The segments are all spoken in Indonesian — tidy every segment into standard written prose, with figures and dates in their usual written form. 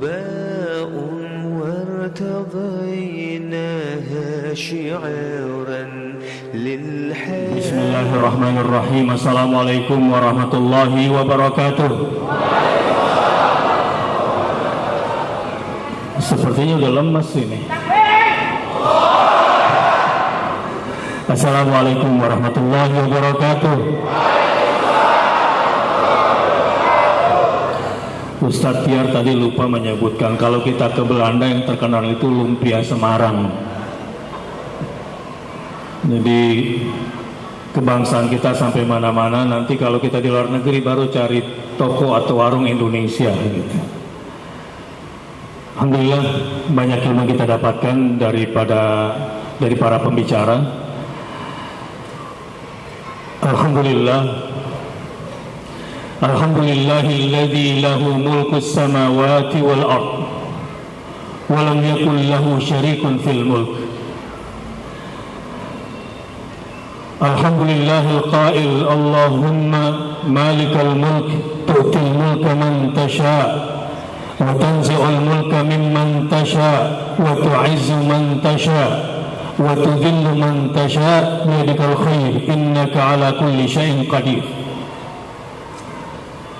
باء وارتضيناها شعارا للحياة. بسم الله الرحمن الرحيم. Assalamualaikum warahmatullahi wabarakatuh. Sepertinya udah lemas ini. Assalamualaikum warahmatullahi wabarakatuh. Ustadz Tiar tadi lupa menyebutkan kalau kita ke Belanda yang terkenal itu lumpia Semarang. Jadi kebangsaan kita sampai mana-mana, nanti kalau kita di luar negeri baru cari toko atau warung Indonesia gitu. Alhamdulillah banyak ilmu kita dapatkan dari para pembicara. Alhamdulillahilladzi lahu mulkus samawati wal ard wa lam yakul lahu syarikun fil mulk. Alhamdulillahil qail Allahumma malikal mulk tu'til mulka man tasha' wa tanzi'ul mulka mimman tasha' wa tu'izzu man tasha' wa tudhillu man tasha' biyadikal khair innaka ala kulli syai'in qadir.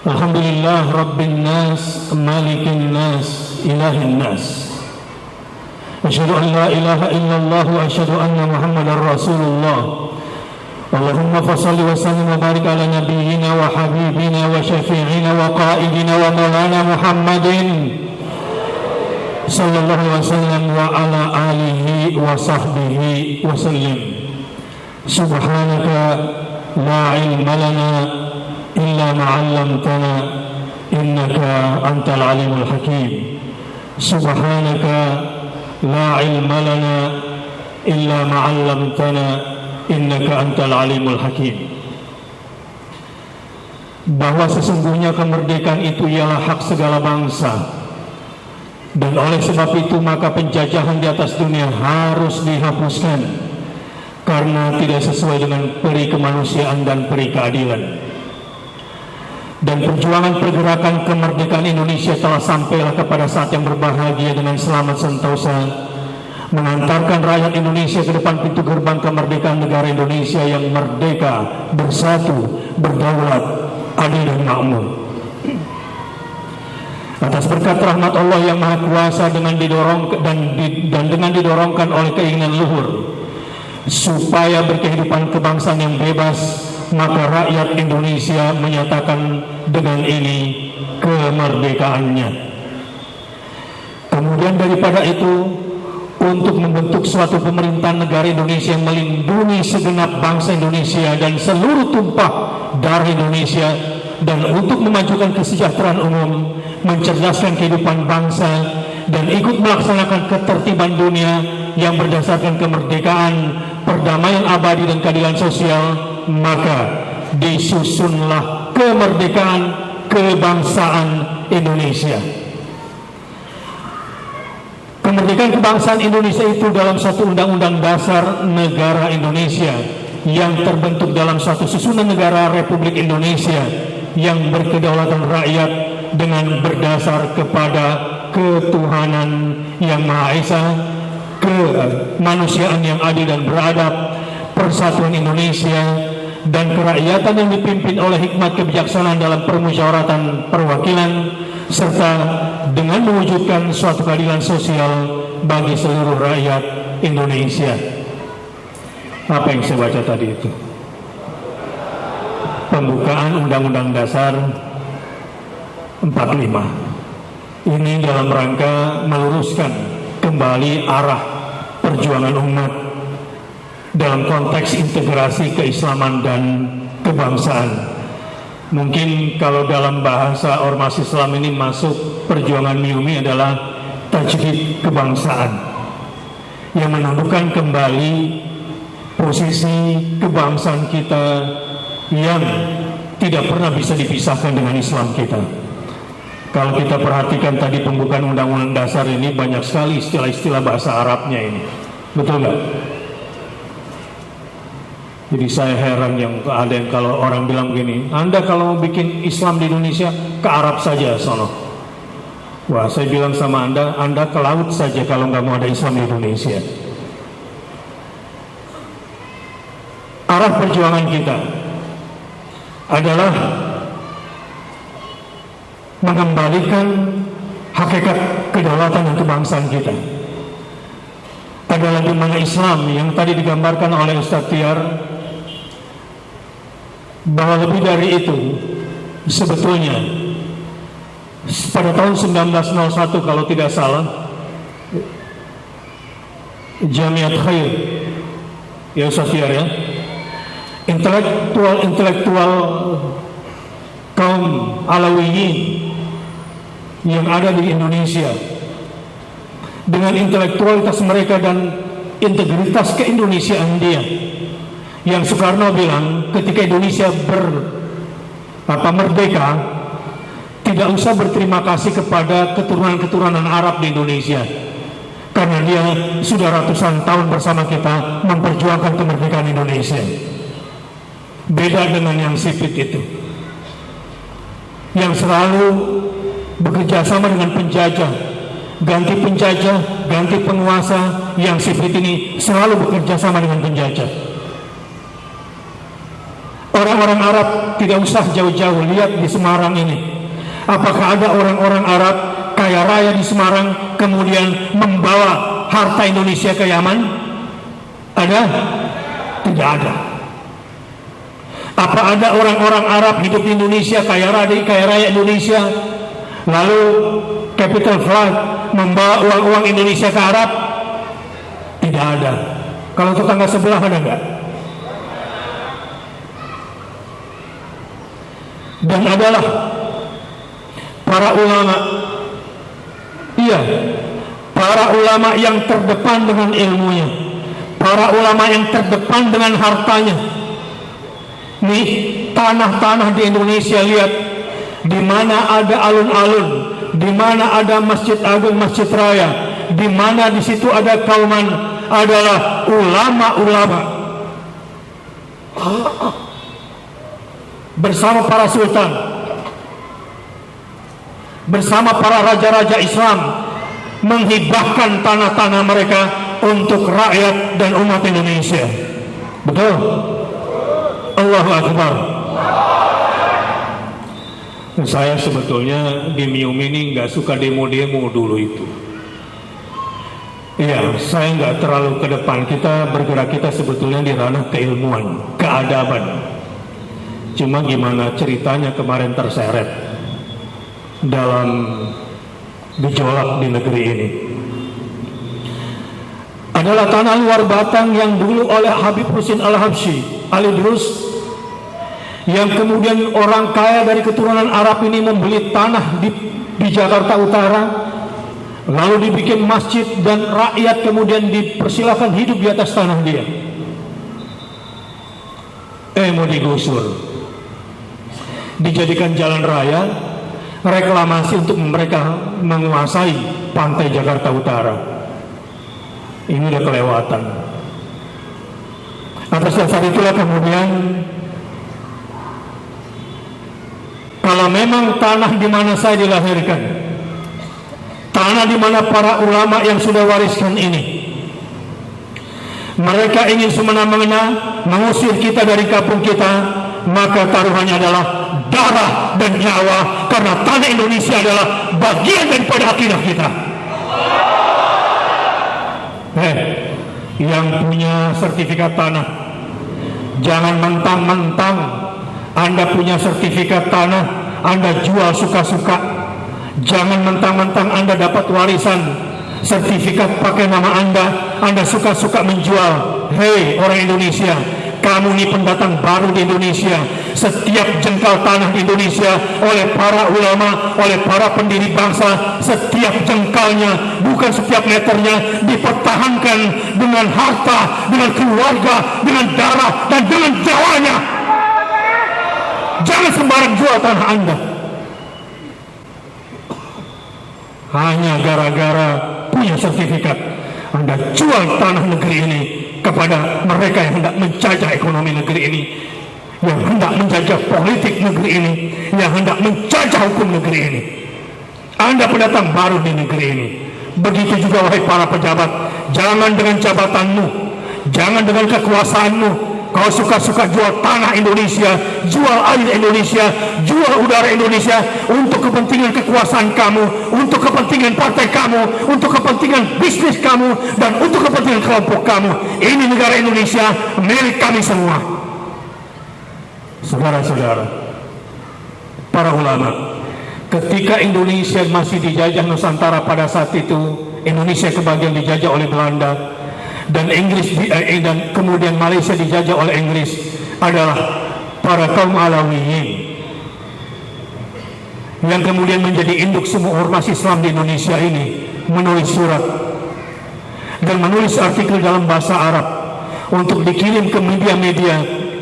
Alhamdulillah Rabbin nas, Malikin nas, Ilahin nas. Asyhadu an la ilaha illallah wa asyhadu anna Muhammadar Rasulullah. Allahumma fassalli wa sallim wa barik ala nabiyyina wa habibina wa syafi'ina wa qa'idina wa maulana Muhammadin sallallahu alaihi wasallam wa ala alihi wa sahbihi wa sallim. Subhanaka la ilma lana illa ma'allamtana innaka antal alimul hakim. Subhanaka la ilma lana illa ma'allamtana innaka antal alimul hakim. Bahwa sesungguhnya kemerdekaan itu ialah hak segala bangsa, dan oleh sebab itu maka penjajahan di atas dunia harus dihapuskan karena tidak sesuai dengan peri kemanusiaan dan peri keadilan. Dan perjuangan pergerakan kemerdekaan Indonesia telah sampailah kepada saat yang berbahagia dengan selamat sentosa, mengantarkan rakyat Indonesia ke depan pintu gerbang kemerdekaan negara Indonesia yang merdeka, bersatu, berdaulat, adil dan makmur. Atas berkat rahmat Allah yang Maha Kuasa dengan didorongkan oleh keinginan luhur supaya berkehidupan kebangsaan yang bebas, maka rakyat Indonesia menyatakan dengan ini kemerdekaannya. Kemudian daripada itu, untuk membentuk suatu pemerintahan negara Indonesia yang melindungi segenap bangsa Indonesia dan seluruh tumpah darah Indonesia, dan untuk memajukan kesejahteraan umum, mencerdaskan kehidupan bangsa, dan ikut melaksanakan ketertiban dunia yang berdasarkan kemerdekaan, perdamaian abadi dan keadilan sosial, maka disusunlah kemerdekaan kebangsaan Indonesia. Kemerdekaan kebangsaan Indonesia itu dalam satu undang-undang dasar negara Indonesia yang terbentuk dalam satu susunan negara Republik Indonesia yang berkedaulatan rakyat dengan berdasar kepada ketuhanan yang Maha Esa, kemanusiaan yang adil dan beradab, persatuan Indonesia, dan kerakyatan yang dipimpin oleh hikmat kebijaksanaan dalam permusyawaratan perwakilan, serta dengan mewujudkan suatu keadilan sosial bagi seluruh rakyat Indonesia. Apa yang saya baca tadi itu? Pembukaan Undang-Undang Dasar 45. Ini dalam rangka meluruskan kembali arah perjuangan umat dalam konteks integrasi keislaman dan kebangsaan. Mungkin kalau dalam bahasa ormas Islam ini masuk perjuangan Miumi adalah tajdid kebangsaan, yang menumbuhkan kembali posisi kebangsaan kita yang tidak pernah bisa dipisahkan dengan Islam kita. Kalau kita perhatikan tadi pembukaan Undang-Undang Dasar ini banyak sekali istilah-istilah bahasa Arabnya ini, betul nggak? Jadi saya heran ada yang kalau orang bilang begini, Anda kalau mau bikin Islam di Indonesia ke Arab saja sono. Wah, saya bilang sama Anda ke laut saja kalau nggak mau ada Islam di Indonesia. Arah perjuangan kita adalah mengembalikan hakikat kedaulatan dan kebangsaan kita. Adalah di mana Islam yang tadi digambarkan oleh Ustaz Tiar, bahwa lebih dari itu sebetulnya pada tahun 1901 kalau tidak salah, Jamiat Khair, ya Ustaz Tiar ya, intelektual kaum Alawiyin yang ada di Indonesia, dengan intelektualitas mereka dan integritas keindonesiaan dia, yang Soekarno bilang ketika Indonesia merdeka, tidak usah berterima kasih kepada keturunan-keturunan Arab di Indonesia, karena dia sudah ratusan tahun bersama kita memperjuangkan kemerdekaan Indonesia. Beda dengan yang sipit itu, yang selalu bekerja sama dengan penjajah, ganti penjajah, ganti penguasa. Yang sipit ini selalu bekerja sama dengan penjajah. Orang-orang Arab tidak usah jauh-jauh, lihat di Semarang ini. Apakah ada orang-orang Arab kaya raya di Semarang kemudian membawa harta Indonesia ke Yaman? Ada? Tidak ada. Apa ada orang-orang Arab hidup di Indonesia, kaya raya Indonesia, lalu capital flight membawa uang-uang Indonesia ke Arab? Tidak ada. Kalau tetangga sebelah ada enggak? Dan adalah para ulama, iya, para ulama yang terdepan dengan ilmunya, para ulama yang terdepan dengan hartanya. Nih, tanah-tanah di Indonesia, lihat, di mana ada alun-alun, di mana ada Masjid Agung, Masjid Raya, di mana di situ ada kauman, adalah ulama-ulama bersama para sultan, bersama para raja-raja Islam, menghibahkan tanah-tanah mereka untuk rakyat dan umat Indonesia. Betul? Allahu Akbar. Saya sebetulnya di MIUM ini nggak suka demo-demo dulu itu. Iya, saya nggak terlalu ke depan. Kita bergerak, kita sebetulnya di ranah keilmuan, keadaban. Cuma gimana ceritanya kemarin terseret dalam gejolak di negeri ini. Adalah tanah luar Batang yang dulu oleh Habib Husin Al-Habsyi Al-Idrus, yang kemudian orang kaya dari keturunan Arab ini membeli tanah di Jakarta Utara, lalu dibikin masjid dan rakyat kemudian dipersilakan hidup di atas tanah dia. Mau digusur, dijadikan jalan raya, reklamasi untuk mereka menguasai pantai Jakarta Utara. Ini udah kelewatan. Atas dasar itulah kemudian, kalau memang tanah di mana saya dilahirkan, tanah di mana para ulama yang sudah wariskan ini, mereka ingin semena-mena mengusir kita dari kampung kita, maka taruhannya adalah darah dan nyawa, karena tanah Indonesia adalah bagian daripada akidah kita. Yang punya sertifikat tanah, jangan mentang-mentang Anda punya sertifikat tanah Anda jual suka-suka. Jangan mentang-mentang Anda dapat warisan sertifikat pakai nama Anda suka-suka menjual. Hei orang Indonesia, kamu ini pendatang baru di Indonesia. Setiap jengkal tanah di Indonesia oleh para ulama, oleh para pendiri bangsa, setiap jengkalnya, bukan setiap meternya, dipertahankan dengan harta, dengan keluarga, dengan darah, dan dengan jawanya. Jangan sembarang jual tanah Anda hanya gara-gara punya sertifikat. Anda jual tanah negeri ini kepada mereka yang hendak menjajah ekonomi negeri ini, yang hendak menjajah politik negeri ini, yang hendak menjajah hukum negeri ini. Anda pendatang baru di negeri ini. Begitu juga wahai para pejabat, jangan dengan jabatanmu, jangan dengan kekuasaanmu, kau suka-suka jual tanah Indonesia, jual air Indonesia, jual udara Indonesia untuk kepentingan kekuasaan kamu, untuk kepentingan partai kamu, untuk kepentingan bisnis kamu, dan untuk kepentingan kelompok kamu. Ini negara Indonesia milik kami semua. Saudara-saudara, para ulama, ketika Indonesia masih dijajah Nusantara pada saat itu, Indonesia kebagian dijajah oleh Belanda, dan Inggris dan kemudian Malaysia dijajah oleh Inggris, adalah para kaum Alawiyin yang kemudian menjadi induk semua ormas Islam di Indonesia ini, menulis surat dan menulis artikel dalam bahasa Arab untuk dikirim ke media-media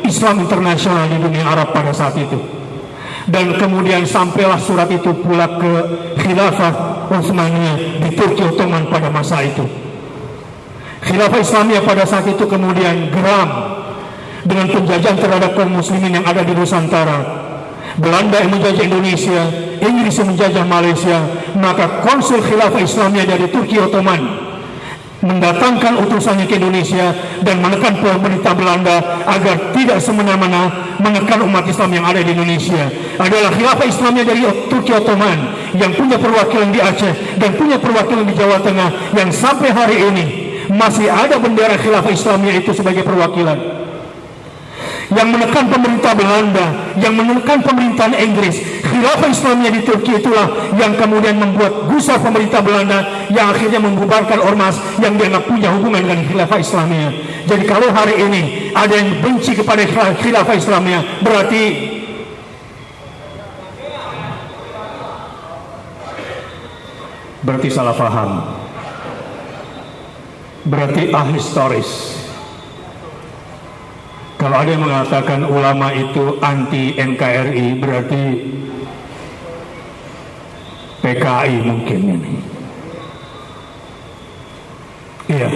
Islam internasional di dunia Arab pada saat itu. Dan kemudian sampailah surat itu pula ke Khilafah Utsmaniyah di Turki Ottoman pada masa itu. Khilafah Islamiyah pada saat itu kemudian geram dengan penjajahan terhadap kaum muslimin yang ada di Nusantara. Belanda yang menjajah Indonesia, Inggris yang menjajah Malaysia, maka konsul Khilafah Islamiyah dari Turki Ottoman mendatangkan utusannya ke Indonesia dan menekan pemerintah Belanda agar tidak semena-mena menekan umat Islam yang ada di Indonesia. Adalah Khilafah Islamiyah dari Turki Ottoman yang punya perwakilan di Aceh dan punya perwakilan di Jawa Tengah, yang sampai hari ini masih ada bendera Khilafah Islamiyah itu sebagai perwakilan, yang menekan pemerintah Belanda, yang menekan pemerintahan Inggris. Khilafah Islamiyah di Turki itulah yang kemudian membuat gusar pemerintah Belanda, yang akhirnya membubarkan ormas yang dianggap punya hubungan dengan Khilafah Islamiyah. Jadi kalau hari ini ada yang benci kepada Khilafah Islamiyah, berarti salah paham, berarti ahistoris. Kalau ada yang mengatakan ulama itu anti NKRI, berarti PKI mungkin ini. Iya,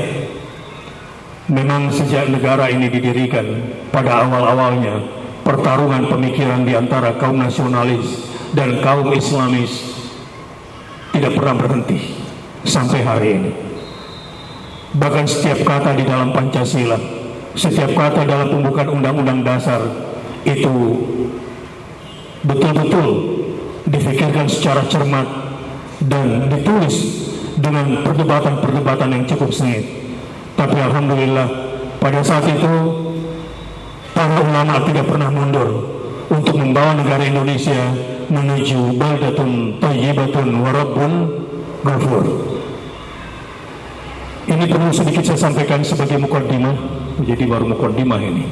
memang sejak negara ini didirikan, pada awal-awalnya pertarungan pemikiran di antara kaum nasionalis dan kaum Islamis tidak pernah berhenti sampai hari ini. Bahkan setiap kata di dalam Pancasila, setiap kata dalam pembukaan Undang-Undang Dasar itu betul-betul difikirkan secara cermat dan ditulis dengan perdebatan-perdebatan yang cukup sengit. Tapi alhamdulillah pada saat itu para ulama tidak pernah mundur untuk membawa negara Indonesia menuju baldatun thayyibatun wa rabbun ghafur. Ini perlu sedikit saya sampaikan sebagai mukaddimah, jadi baru mukaddimah ini,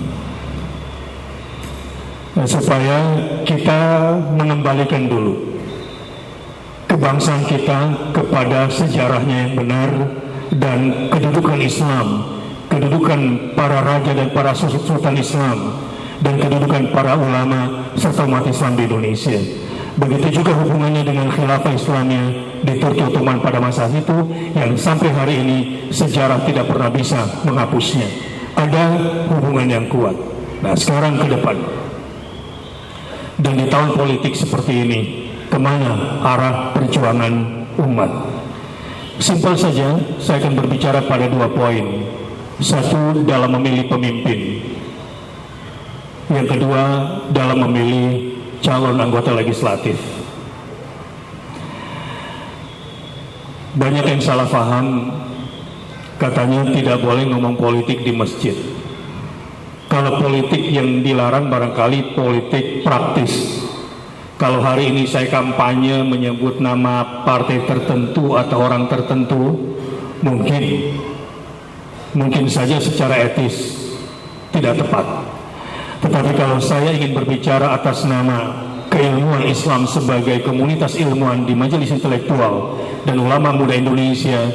supaya kita mengembalikan dulu kebangsaan kita kepada sejarahnya yang benar dan kedudukan Islam, kedudukan para raja dan para sultan Islam, dan kedudukan para ulama serta umat Islam di Indonesia. Begitu juga hubungannya dengan Khilafah Islamiyah di Turki Ottoman pada masa itu, yang sampai hari ini sejarah tidak pernah bisa menghapusnya. Ada hubungan yang kuat. Nah, sekarang ke depan dan di tahun politik seperti ini, kemana arah perjuangan umat? Simpel saja, saya akan berbicara pada 2 poin. Satu, dalam memilih pemimpin. Yang kedua, dalam memilih calon anggota legislatif. Banyak yang salah paham, katanya tidak boleh ngomong politik di masjid. Kalau politik yang dilarang barangkali politik praktis. Kalau hari ini saya kampanye menyebut nama partai tertentu atau orang tertentu, mungkin saja secara etis tidak tepat. Tetapi kalau saya ingin berbicara atas nama keilmuan Islam sebagai komunitas ilmuwan di Majelis Intelektual dan Ulama Muda Indonesia,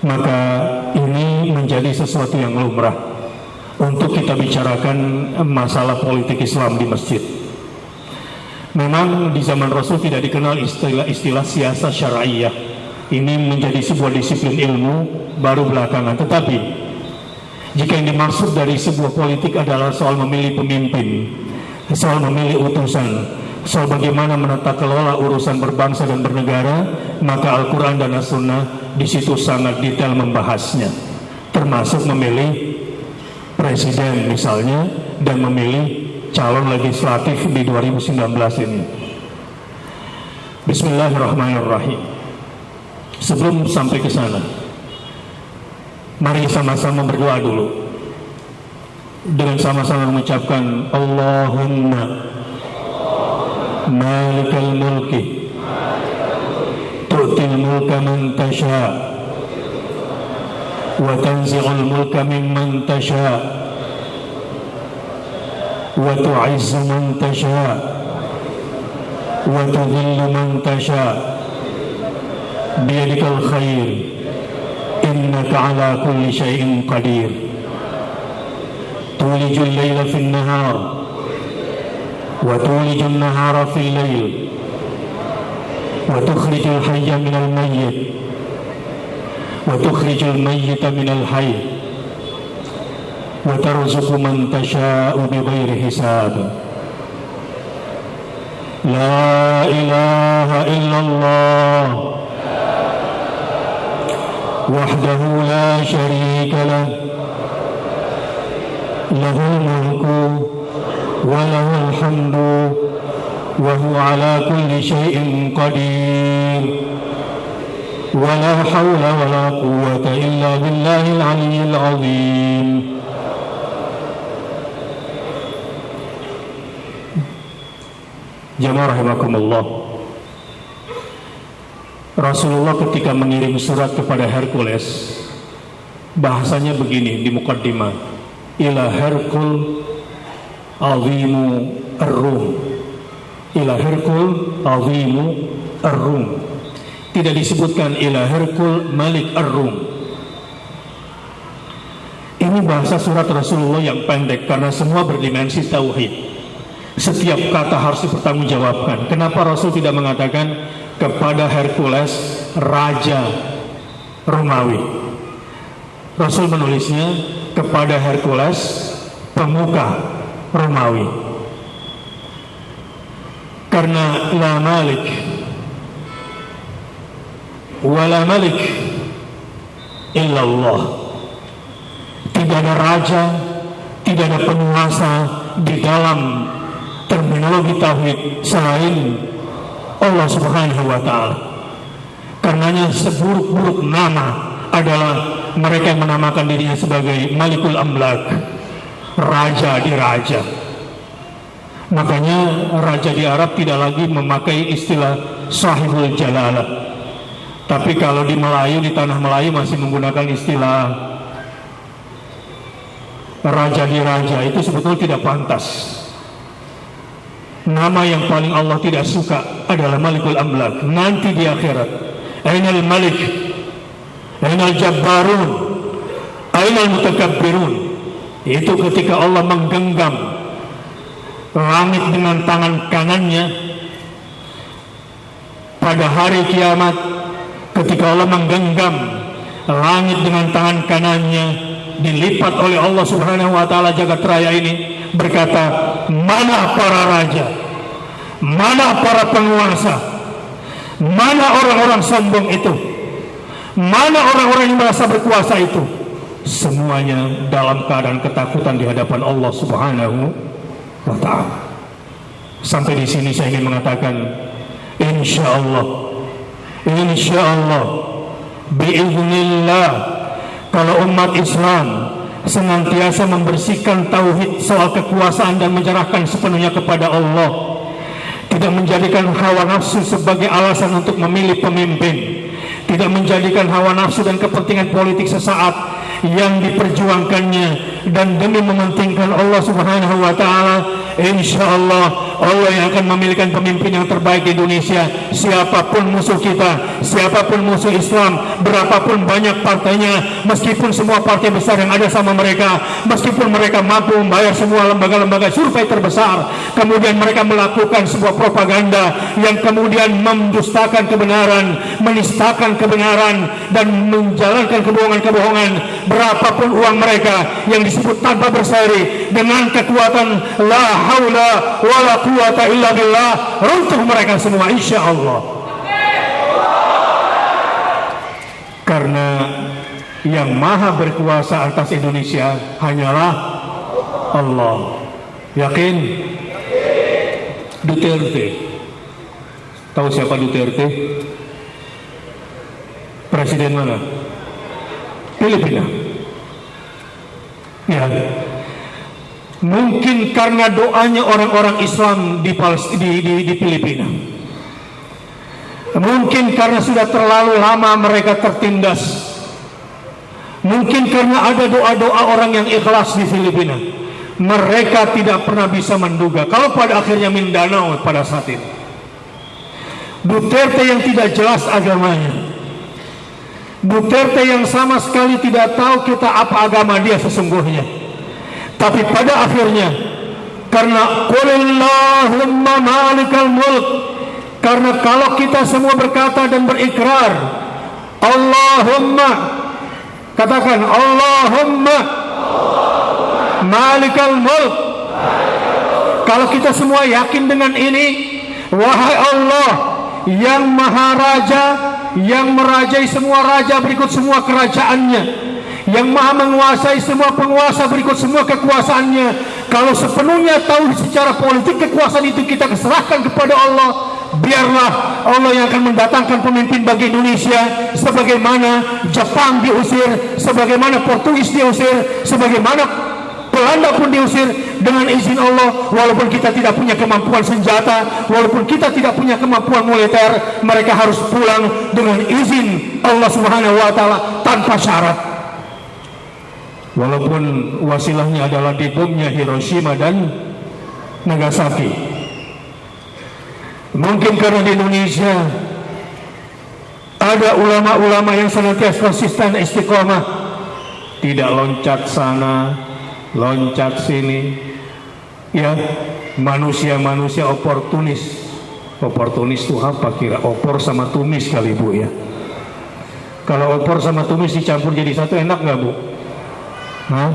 maka ini menjadi sesuatu yang lumrah untuk kita bicarakan masalah politik Islam di masjid. Memang di zaman Rasul tidak dikenal istilah siasah syar'iyah. Ini menjadi sebuah disiplin ilmu baru belakangan. Tetapi jika yang dimaksud dari sebuah politik adalah soal memilih pemimpin, soal memilih utusan, soal bagaimana menata kelola urusan berbangsa dan bernegara, maka Al-Quran dan As-Sunnah di situ sangat detail membahasnya, termasuk memilih presiden misalnya dan memilih calon legislatif di 2019 ini. Bismillahirrahmanirrahim. Sebelum sampai ke sana, mari sama-sama berdoa dulu dengan sama-sama mengucapkan Allahumma malikal mulki tu'til mulka man tasha wa tanzi'ul mulka mimman tasha wa tu'izzu man tasha wa tudhillu man tasha biyadikal khair innaka ala kulli syai'in qadir tulijul layla fin nahar wa tulijul nahara fil layl wa tukhrijul hayya minal mayyit wa tukhrijul mayyita minal hayy wa tarzuqu man tasha'u bighairi hisab. La ilaha illallah wahdahu la syarika lah lahul mulku wa lahul hamdu wa huwa ala kulli syai'in qadir wa la hawla wa la quwwata illa billahil aliyyil azim. Jamaah rahimakumullah, Rasulullah ketika mengirim surat kepada Hercules, bahasanya begini di muqaddimah, ila Herkul azimu ar-Rum, ila Herkul azimu ar-Rum. Tidak disebutkan ila Herkul malik ar-Rum. Ini bahasa surat Rasulullah yang pendek karena semua berdimensi tauhid. Setiap kata harus dipertanggungjawabkan. Kenapa Rasul tidak mengatakan kepada Hercules raja Romawi? Rasul menulisnya kepada Hercules pemuka Romawi. Karena la malik wala malik illallah. Tidak ada raja, tidak ada penguasa di dalam terminologi tauhid selain Allah Subhanahu wa taala. Karenanya seburuk-buruk nama adalah mereka yang menamakan dirinya sebagai Malikul Amlak, raja di raja. Makanya raja di Arab tidak lagi memakai istilah Sahibul Jalalah. Tapi kalau di Melayu, di tanah Melayu masih menggunakan istilah raja di raja. Itu sebetulnya tidak pantas. Nama yang paling Allah tidak suka adalah Malikul Amlak. Nanti di akhirat, Ainal Malik, Ainal Jabbarun, Ainal Mutakabbirun. Itu ketika Allah menggenggam langit dengan tangan kanannya. Pada hari kiamat, ketika Allah menggenggam langit dengan tangan kanannya, dilipat oleh Allah Subhanahu wa taala jagat raya ini, berkata, mana para raja, mana para penguasa, mana orang-orang sombong itu, mana orang-orang yang merasa berkuasa itu. Semuanya dalam keadaan ketakutan di hadapan Allah Subhanahu wa ta'ala. Sampai di sini saya ingin mengatakan, insyaallah, biiznillah, kalau umat Islam senantiasa membersihkan tauhid soal kekuasaan dan menyerahkan sepenuhnya kepada Allah, tidak menjadikan hawa nafsu sebagai alasan untuk memilih pemimpin, tidak menjadikan hawa nafsu dan kepentingan politik sesaat yang diperjuangkannya, dan demi mementingkan Allah Subhanahu wa ta'ala, insyaallah Allah yang akan memilihkan pemimpin yang terbaik di Indonesia. Siapapun musuh kita, siapapun musuh Islam, berapapun banyak partainya, meskipun semua partai besar yang ada sama mereka, meskipun mereka mampu membayar semua lembaga-lembaga survei terbesar, kemudian mereka melakukan sebuah propaganda yang kemudian mendustakan kebenaran, menistakan kebenaran, dan menjalankan kebohongan-kebohongan, berapapun uang mereka yang disebut tanpa berseri dengan kekuatan la haula wala quwata illa billah, runtuh mereka semua insya Allah. Karena yang maha berkuasa atas Indonesia hanyalah Allah. Yakin? Duterte. Tahu siapa Duterte? Presiden mana? Filipina. Ya. Mungkin karena doanya orang-orang Islam di Filipina. Mungkin karena sudah terlalu lama mereka tertindas. Mungkin karena ada doa-doa orang yang ikhlas di Filipina. Mereka tidak pernah bisa menduga kalau pada akhirnya Mindanao pada saat itu. Duterte yang tidak jelas agamanya. Duterte yang sama sekali tidak tahu kita apa agama dia sesungguhnya. Tapi pada akhirnya karena qulillahumma malikal mulk, karena kalau kita semua berkata dan berikrar Allahumma, katakan Allahumma malikal mulk, kalau kita semua yakin dengan ini, wahai Allah yang maha raja, yang merajai semua raja berikut semua kerajaannya, yang maha menguasai semua penguasa berikut semua kekuasaannya, kalau sepenuhnya tahu secara politik kekuasaan itu kita serahkan kepada Allah, biarlah Allah yang akan mendatangkan pemimpin bagi Indonesia, sebagaimana Jepang diusir, sebagaimana Portugis diusir, sebagaimana Belanda pun diusir dengan izin Allah. Walaupun kita tidak punya kemampuan senjata, walaupun kita tidak punya kemampuan militer, mereka harus pulang dengan izin Allah Subhanahu wa taala tanpa syarat. Walaupun wasilahnya adalah dibomnya Hiroshima dan Nagasaki. Mungkin karena di Indonesia ada ulama-ulama yang senantiasa konsisten istiqomah, tidak loncat sana loncat sini, ya, manusia-manusia oportunis. Oportunis itu apa kira? Opor sama tumis kali Bu ya. Kalau opor sama tumis dicampur jadi satu enak nggak Bu? Hah?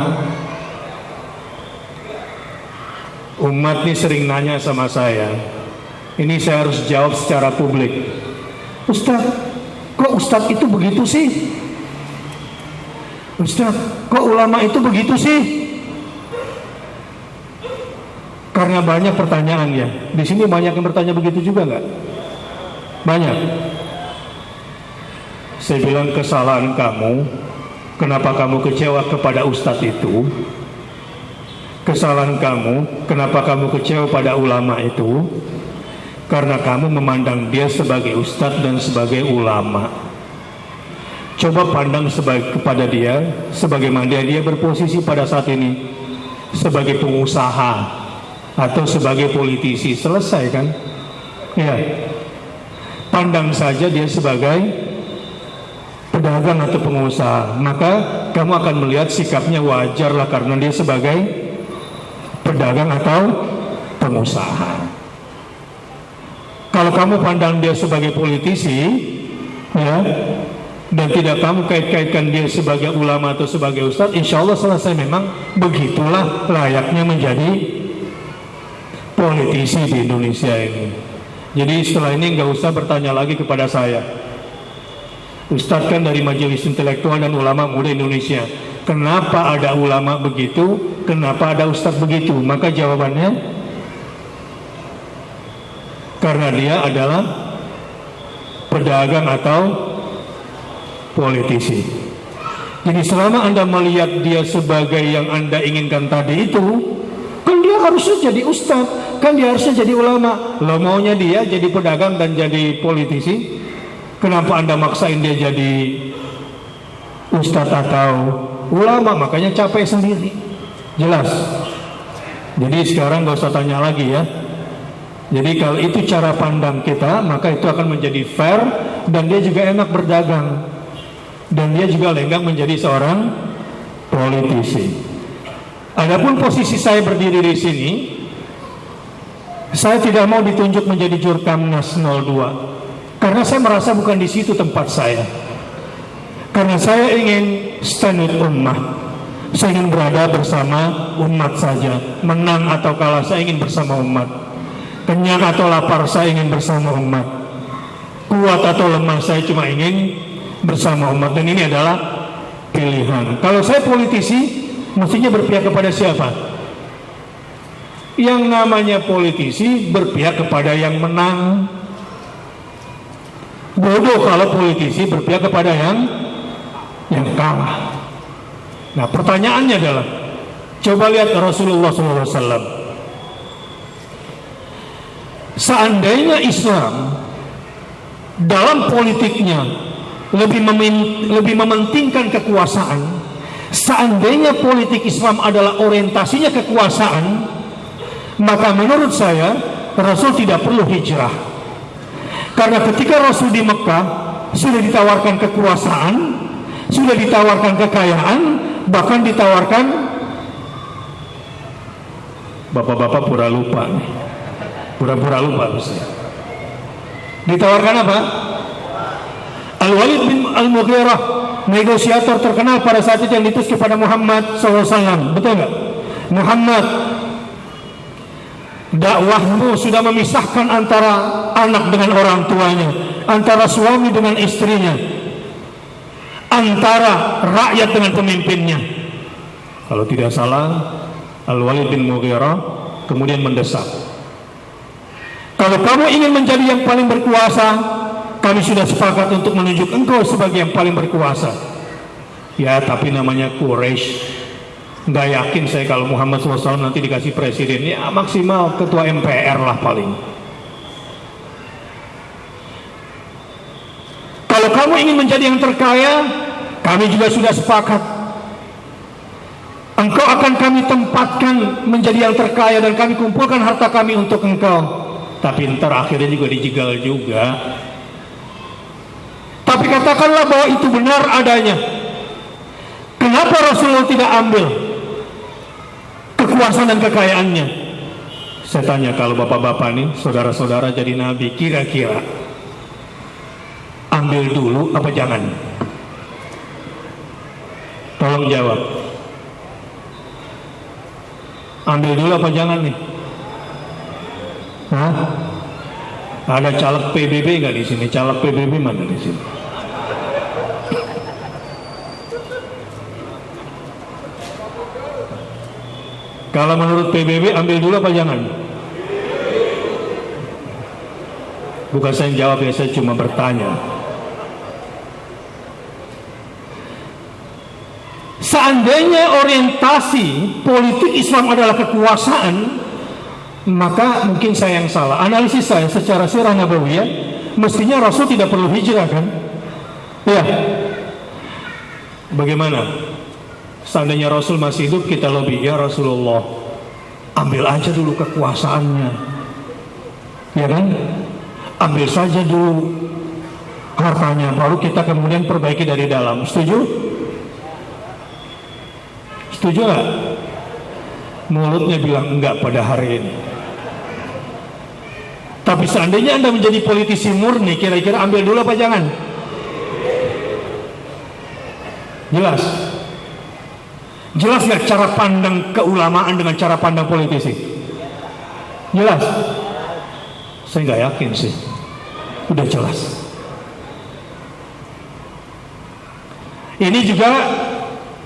Umat ini sering nanya sama saya. Ini saya harus jawab secara publik. Ustaz, kok Ustaz itu begitu sih? Ustaz, kok ulama itu begitu sih? Karena banyak pertanyaan ya. Di sini banyak yang bertanya begitu juga nggak? Banyak. Saya bilang kesalahan kamu. Kenapa kamu kecewa kepada ustadz itu? Kesalahan kamu. Kenapa kamu kecewa pada ulama itu? Karena kamu memandang dia sebagai ustadz dan sebagai ulama. Coba pandang kepada dia sebagaimana dia berposisi pada saat ini sebagai pengusaha atau sebagai politisi, selesai kan? Ya, pandang saja dia sebagai pedagang atau pengusaha, maka kamu akan melihat sikapnya wajar lah karena dia sebagai pedagang atau pengusaha. Kalau kamu pandang dia sebagai politisi, ya, dan tidak kamu kait-kaitkan dia sebagai ulama atau sebagai ustadz, insya Allah selesai. Memang begitulah layaknya menjadi politisi di Indonesia ini. Jadi setelah ini nggak usah bertanya lagi kepada saya. Ustadz kan dari Majelis Intelektual dan Ulama Muda Indonesia. Kenapa ada ulama begitu? Kenapa ada ustadz begitu? Maka jawabannya, karena dia adalah pedagang atau politisi. Jadi selama Anda melihat dia sebagai yang Anda inginkan tadi itu, kan dia harusnya jadi ustadz, kan dia harusnya jadi ulama. Lo maunya dia jadi pedagang dan jadi politisi, kenapa Anda maksain dia jadi ustadz atau ulama? Makanya capek sendiri. Jelas. Jadi sekarang gak usah tanya lagi ya. Jadi kalau itu cara pandang kita, maka itu akan menjadi fair, dan dia juga enak berdagang, dan dia juga lenggang menjadi seorang politisi. Adapun posisi saya berdiri di sini, saya tidak mau ditunjuk menjadi Jurkamnas 02, karena saya merasa bukan di situ tempat saya. Karena saya ingin stand with ummah, saya ingin berada bersama umat saja, menang atau kalah saya ingin bersama umat. kenyang atau lapar saya ingin bersama umat, kuat atau lemah saya cuma ingin bersama umat. Dan ini adalah pilihan. Kalau saya politisi, mestinya berpihak kepada siapa? Yang namanya politisi berpihak kepada yang menang. Bodoh kalau politisi berpihak kepada yang kalah. Nah, pertanyaannya adalah, coba lihat Rasulullah SAW. Seandainya Islam dalam politiknya lebih mementingkan kekuasaan, seandainya politik Islam adalah orientasinya kekuasaan, maka menurut saya Rasul tidak perlu hijrah. Karena ketika Rasul di Mekah sudah ditawarkan kekuasaan, sudah ditawarkan kekayaan, bahkan ditawarkan, bapak-bapak pura lupa nih, pura-pura lupa Ustaz. Ditawarkan apa? Al-Walid bin Al-Mughirah, negosiator terkenal pada saat itu yang diutus kepada Muhammad SAW. Betul nggak? Muhammad, dakwahmu sudah memisahkan antara anak dengan orang tuanya, antara suami dengan istrinya, antara rakyat dengan pemimpinnya. Kalau tidak salah, Al-Walid bin Mughirah kemudian mendesak, kalau kamu ingin menjadi yang paling berkuasa, kami sudah sepakat untuk menunjuk engkau sebagai yang paling berkuasa. Ya, tapi namanya Quraisy. Nggak yakin saya kalau Muhammad SAW nanti dikasih presiden. Ya maksimal ketua MPR lah paling. Kalau kamu ingin menjadi yang terkaya, kami juga sudah sepakat. Engkau akan kami tempatkan menjadi yang terkaya dan kami kumpulkan harta kami untuk engkau. Tapi ntar akhirnya juga dijegal juga. Tapi katakanlah bahwa itu benar adanya. Kenapa Rasulullah tidak ambil kekuasaan dan kekayaannya? Saya tanya, kalau bapak-bapak nih, saudara-saudara jadi nabi, kira-kira ambil dulu apa jangan? Tolong jawab. Ambil dulu apa jangan nih? Hah? Ada caleg PBB nggak di sini? Caleg PBB mana di sini? Kalau menurut PBB ambil dulu apa jangan? Bukan saya yang jawab ya, saya cuma bertanya. Seandainya orientasi politik Islam adalah kekuasaan, maka mungkin saya yang salah. Analisis saya secara sirah nabawiyah, mestinya Rasul tidak perlu hijrah kan? Ya. Bagaimana? Seandainya Rasul masih hidup, kita lebih, ya Rasulullah, ambil aja dulu kekuasaannya, ya kan? Ambil saja dulu hartanya, baru kita kemudian perbaiki dari dalam. Setuju? Setuju nggak? Mulutnya bilang enggak pada hari ini. Tapi seandainya Anda menjadi politisi murni, kira-kira ambil dulu apa jangan? Jelas? Jelas nggak cara pandang keulamaan dengan cara pandang politisi? Jelas? Saya nggak yakin sih. Udah jelas. Ini juga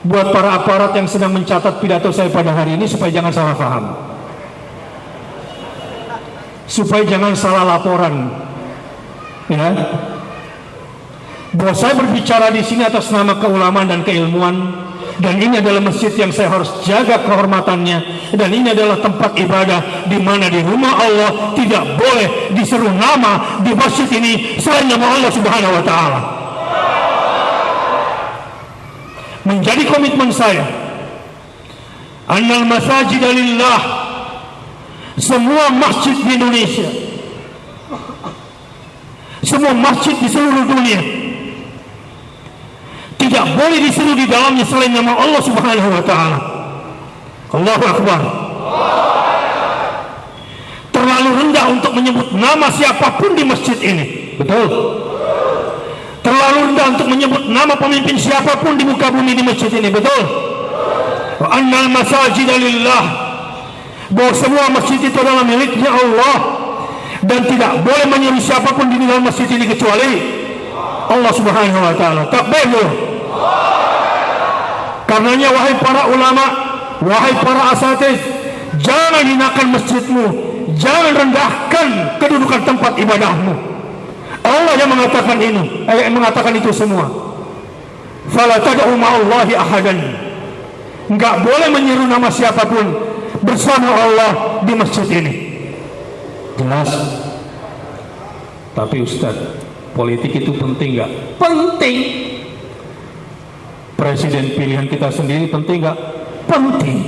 buat para aparat yang sedang mencatat pidato saya pada hari ini, supaya jangan salah paham, supaya jangan salah laporan, ya. Bahwa saya berbicara di sini atas nama keulamaan dan keilmuan, dan ini adalah masjid yang saya harus jaga kehormatannya, dan ini adalah tempat ibadah di mana di rumah Allah tidak boleh diseru nama di masjid ini selain nama Allah Subhanahu wa taala. Menjadi komitmen saya, annal masajid lillah, semua masjid di Indonesia, semua masjid di seluruh dunia tidak boleh diseru di dalamnya selain nama Allah Subhanahu wa taala. Allahu Akbar. Terlalu rendah untuk menyebut nama siapapun di masjid ini. Betul? Terlalu rendah untuk menyebut nama pemimpin siapapun di muka bumi di masjid ini. Betul? Wa annal masajid lillah, bahwa semua masjid itu adalah miliknya Allah. dan tidak boleh menyeru siapapun di dalam masjid ini kecuali Allah Subhanahu wa taala. Takbir. Karenanya wahai para ulama, wahai para asatiz, jangan hinakan masjidmu, jangan rendahkan kedudukan tempat ibadahmu. Allah yang mengatakan ini, mengatakan itu semua. Fala tad'u ma'allahi ahadan. Enggak boleh menyeru nama siapapun bersama Allah di masjid ini. Jelas. Tapi Ustaz, politik itu penting enggak? Penting. Presiden pilihan kita sendiri penting enggak? Penting.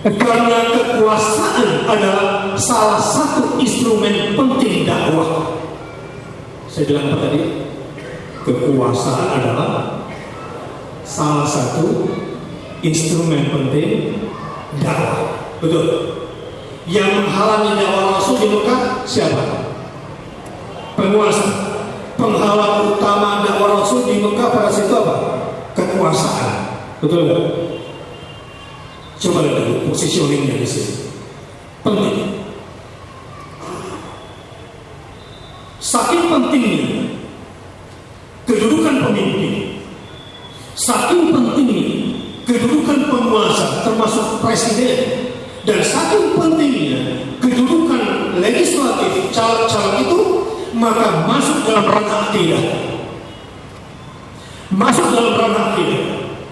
Karena kekuasaan adalah salah satu instrumen penting dakwah. Saya bilang apa tadi? Kekuasaan adalah salah satu instrumen penting dakwah. Betul. Yang menghalangi dakwah Rasul di Mekah siapa? Penguasa. Penghalang utama dakwah Rasul di Mekah pada situ apa? Kekuasaan. Betul nggak? Coba lihat dulu positioningnya di sini. Penting. Saking pentingnya kedudukan pemimpin, saking pentingnya kedudukan penguasa termasuk presiden, dan saking pentingnya kedudukan legislatif caleg-caleg itu, maka masuk dalam ranah akidah. Masuk dalam ranah akidah.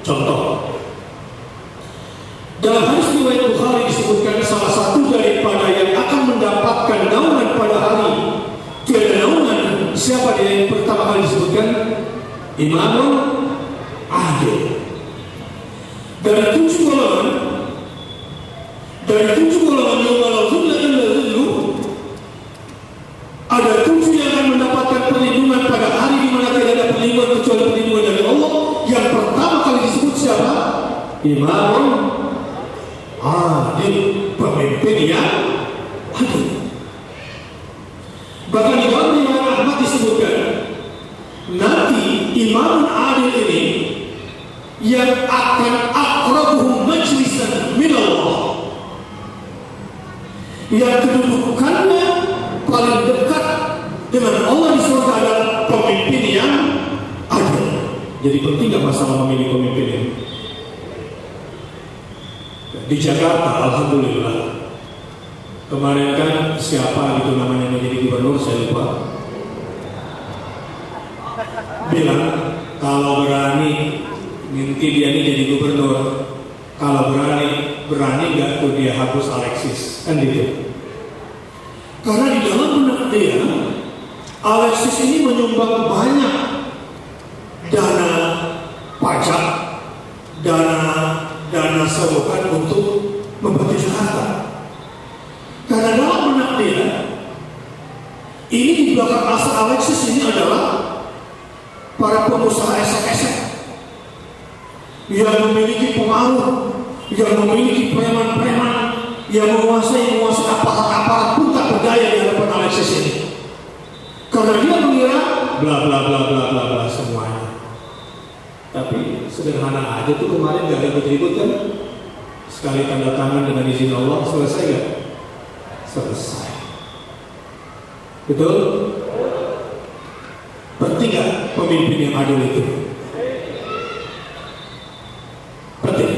Contoh, dalam hadis riwayat Bukhari disebutkan salah satu daripada yang akan mendapatkan naungan pada hari tiada naungan, siapa dia yang pertama kali disebutkan? Imamun adil. Dari 7 golongan, yang walau zulla illa zillu, ada 7 yang akan mendapatkan perlindungan pada hari di mana tidak ada perlindungan kecuali perlindungan dari Allah. Yang pertama kali disebut siapa? Imamun adil, pemimpin yang adil. Bahkan di dalam riwayat Ahmad disebutkan nanti Imam Adil ini yang akan aqrabuhum majlisan min Allah, yang kedudukannya paling dekat dengan Allah di surga adalah pemimpin yang adil. Jadi penting nggak masalah memilih pemimpin ini? Di Jakarta, alhamdulillah. Kemarin kan siapa itu namanya menjadi gubernur, saya lupa. Bilang kalau berani minta dia ini jadi gubernur, kalau berani nggak tuh dia hapus Alexis, kan gitu. Karena di dalam benak dia, Alexis ini menyumbang banyak dana pajak, dana serukan untuk membantu Jakarta. Karena dalam benak dia, ini di belakang asal Alexis ini adalah para pengusaha esek-esek yang memiliki pengaruh, yang memiliki preman-preman, yang menguasai aparat-aparat pun tak berdaya di hadapan Alexis ini. Karena dia mengira bla bla bla bla bla bla semuanya. Tapi sederhana aja tuh, kemarin gak ribut-ribut kan? Sekali tanda tangan dengan izin Allah, selesai gak? Selesai. Betul? Penting gak pemimpin yang adil itu? Penting.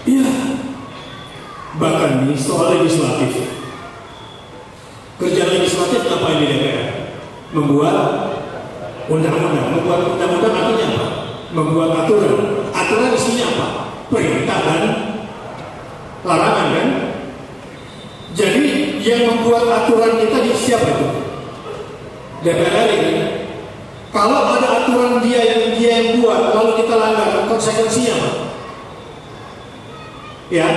Iya. Bahkan nih soal legislatif. Kerja legislatif apa yang di DPR? Membuat undang-undang. Membuat undang-undang artinya apa? Membuat aturan. Aturan isinya apa? Perintah dan larangan kan? Jadi yang membuat aturan kita siapa itu? DPR kan? Kalau ada aturan dia yang buat, lalu kita langgar, konsekuensinya apa? Ya,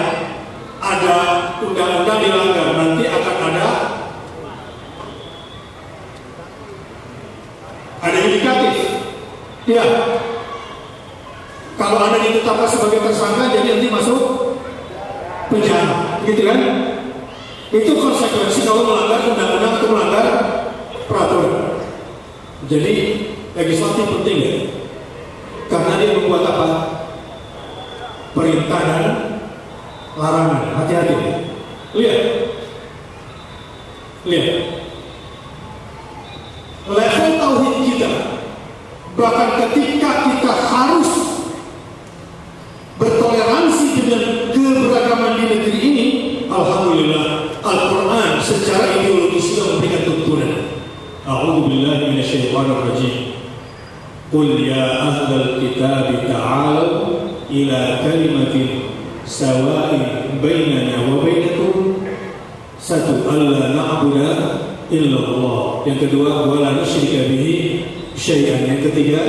ada undang-undang dilanggar, nanti akan ada indikatif. Ya, kalau Anda ditetapkan sebagai tersangka, jadi nanti masuk penjara, gitu kan? Itu konsekuensi kalau melanggar undang-undang atau melanggar peraturan. Jadi legislatif penting ya, karena dia membuat apa? Perintah dan larangan. Hati-hati. Lihat. Level tauhid kita, bahkan ketika kita harus bertoleransi dengan keberagaman di negeri ini, alhamdulillah Al-Quran secara ideologi sudah memberikan tuntunan. A'udzu billahi minasyaitonir rajim. Qul ya ahlal kitab ta'alu ila kalimatin sawa'in bainana wa bainakum satu alla na'budu illallah. Yang kedua wala nusyrika bihi syai'an. Yang ketiga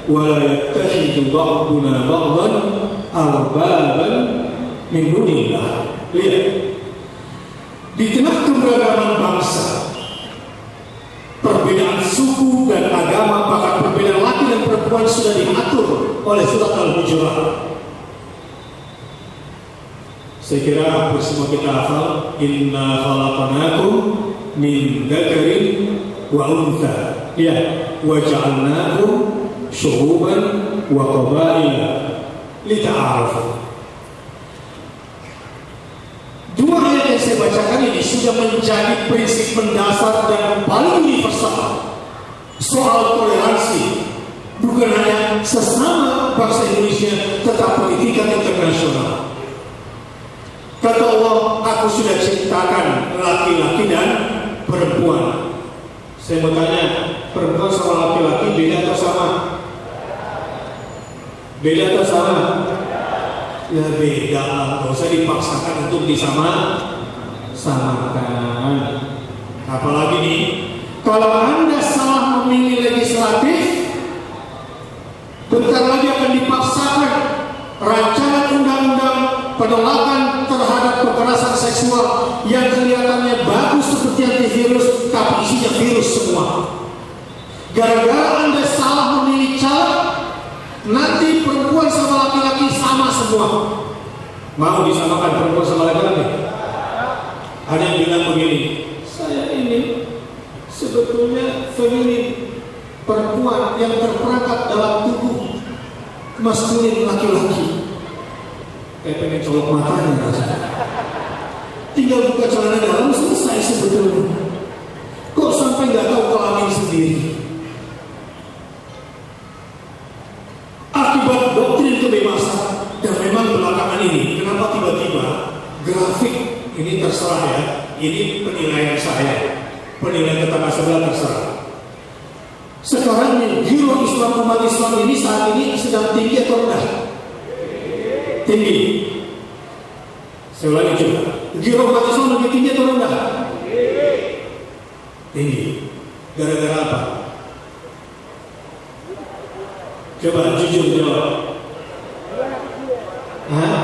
wala yattakhidhu ba'duna ba'dan arbaban min dunillah. Lihat, di tengah keberagaman bangsa, perbedaan suku dan agama, bahkan perbedaan laki dan perempuan sudah diatur oleh surat Al-Hujurat. Saya kira hampir semua kita hafal, inna khalaqnakum min dzakarin wa untha, ya, wa ja'alnakum syu'uban wa qabaila lita'arafu. Dua ayat yang saya bacakan ini sudah menjadi prinsip mendasar dan paling universal soal toleransi, bukan hanya sesama bangsa Indonesia, tetapi di tingkat internasional. Kata Allah, aku sudah ciptakan laki-laki dan perempuan. Saya mau tanya, perempuan sama laki-laki beda atau sama? Beda atau sama? Ya beda, nggak usah dipaksakan untuk disamakan. Apalagi nih, kalau Anda salah memilih legislatif, bentar lagi akan dipaksakan rancangan undang-undang penolakan terhadap kekerasan seksual yang kelihatannya bagus seperti antivirus, tapi isinya virus semua. Gara-gara Anda salah memilih caleg, nanti perempuan sama laki-laki sama semua. Mau disamakan perempuan sama laki-laki? Ada yang bilang begini, saya ini sebetulnya feminin, perempuan yang terperangkap dalam tubuh maskulin laki-laki. Kayak pengen colok matanya rasanya. Tinggal buka celana dalam selesai sebetulnya. Kok sampai nggak tahu kelamin sendiri? Akibat doktrin kebebasan. Dan memang belakangan ini, kenapa tiba-tiba grafik ini terserah ya? Ini penilaian saya, penilaian tetangga sebelah terserah. Sekarang ini giro Islam, umat Islam ini saat ini sedang tinggi atau rendah? Tinggi. Saya ulangi coba. Giro umat Islam lebih tinggi atau rendah? Tinggi. Gara-gara apa? Coba jujur jawab. Hah?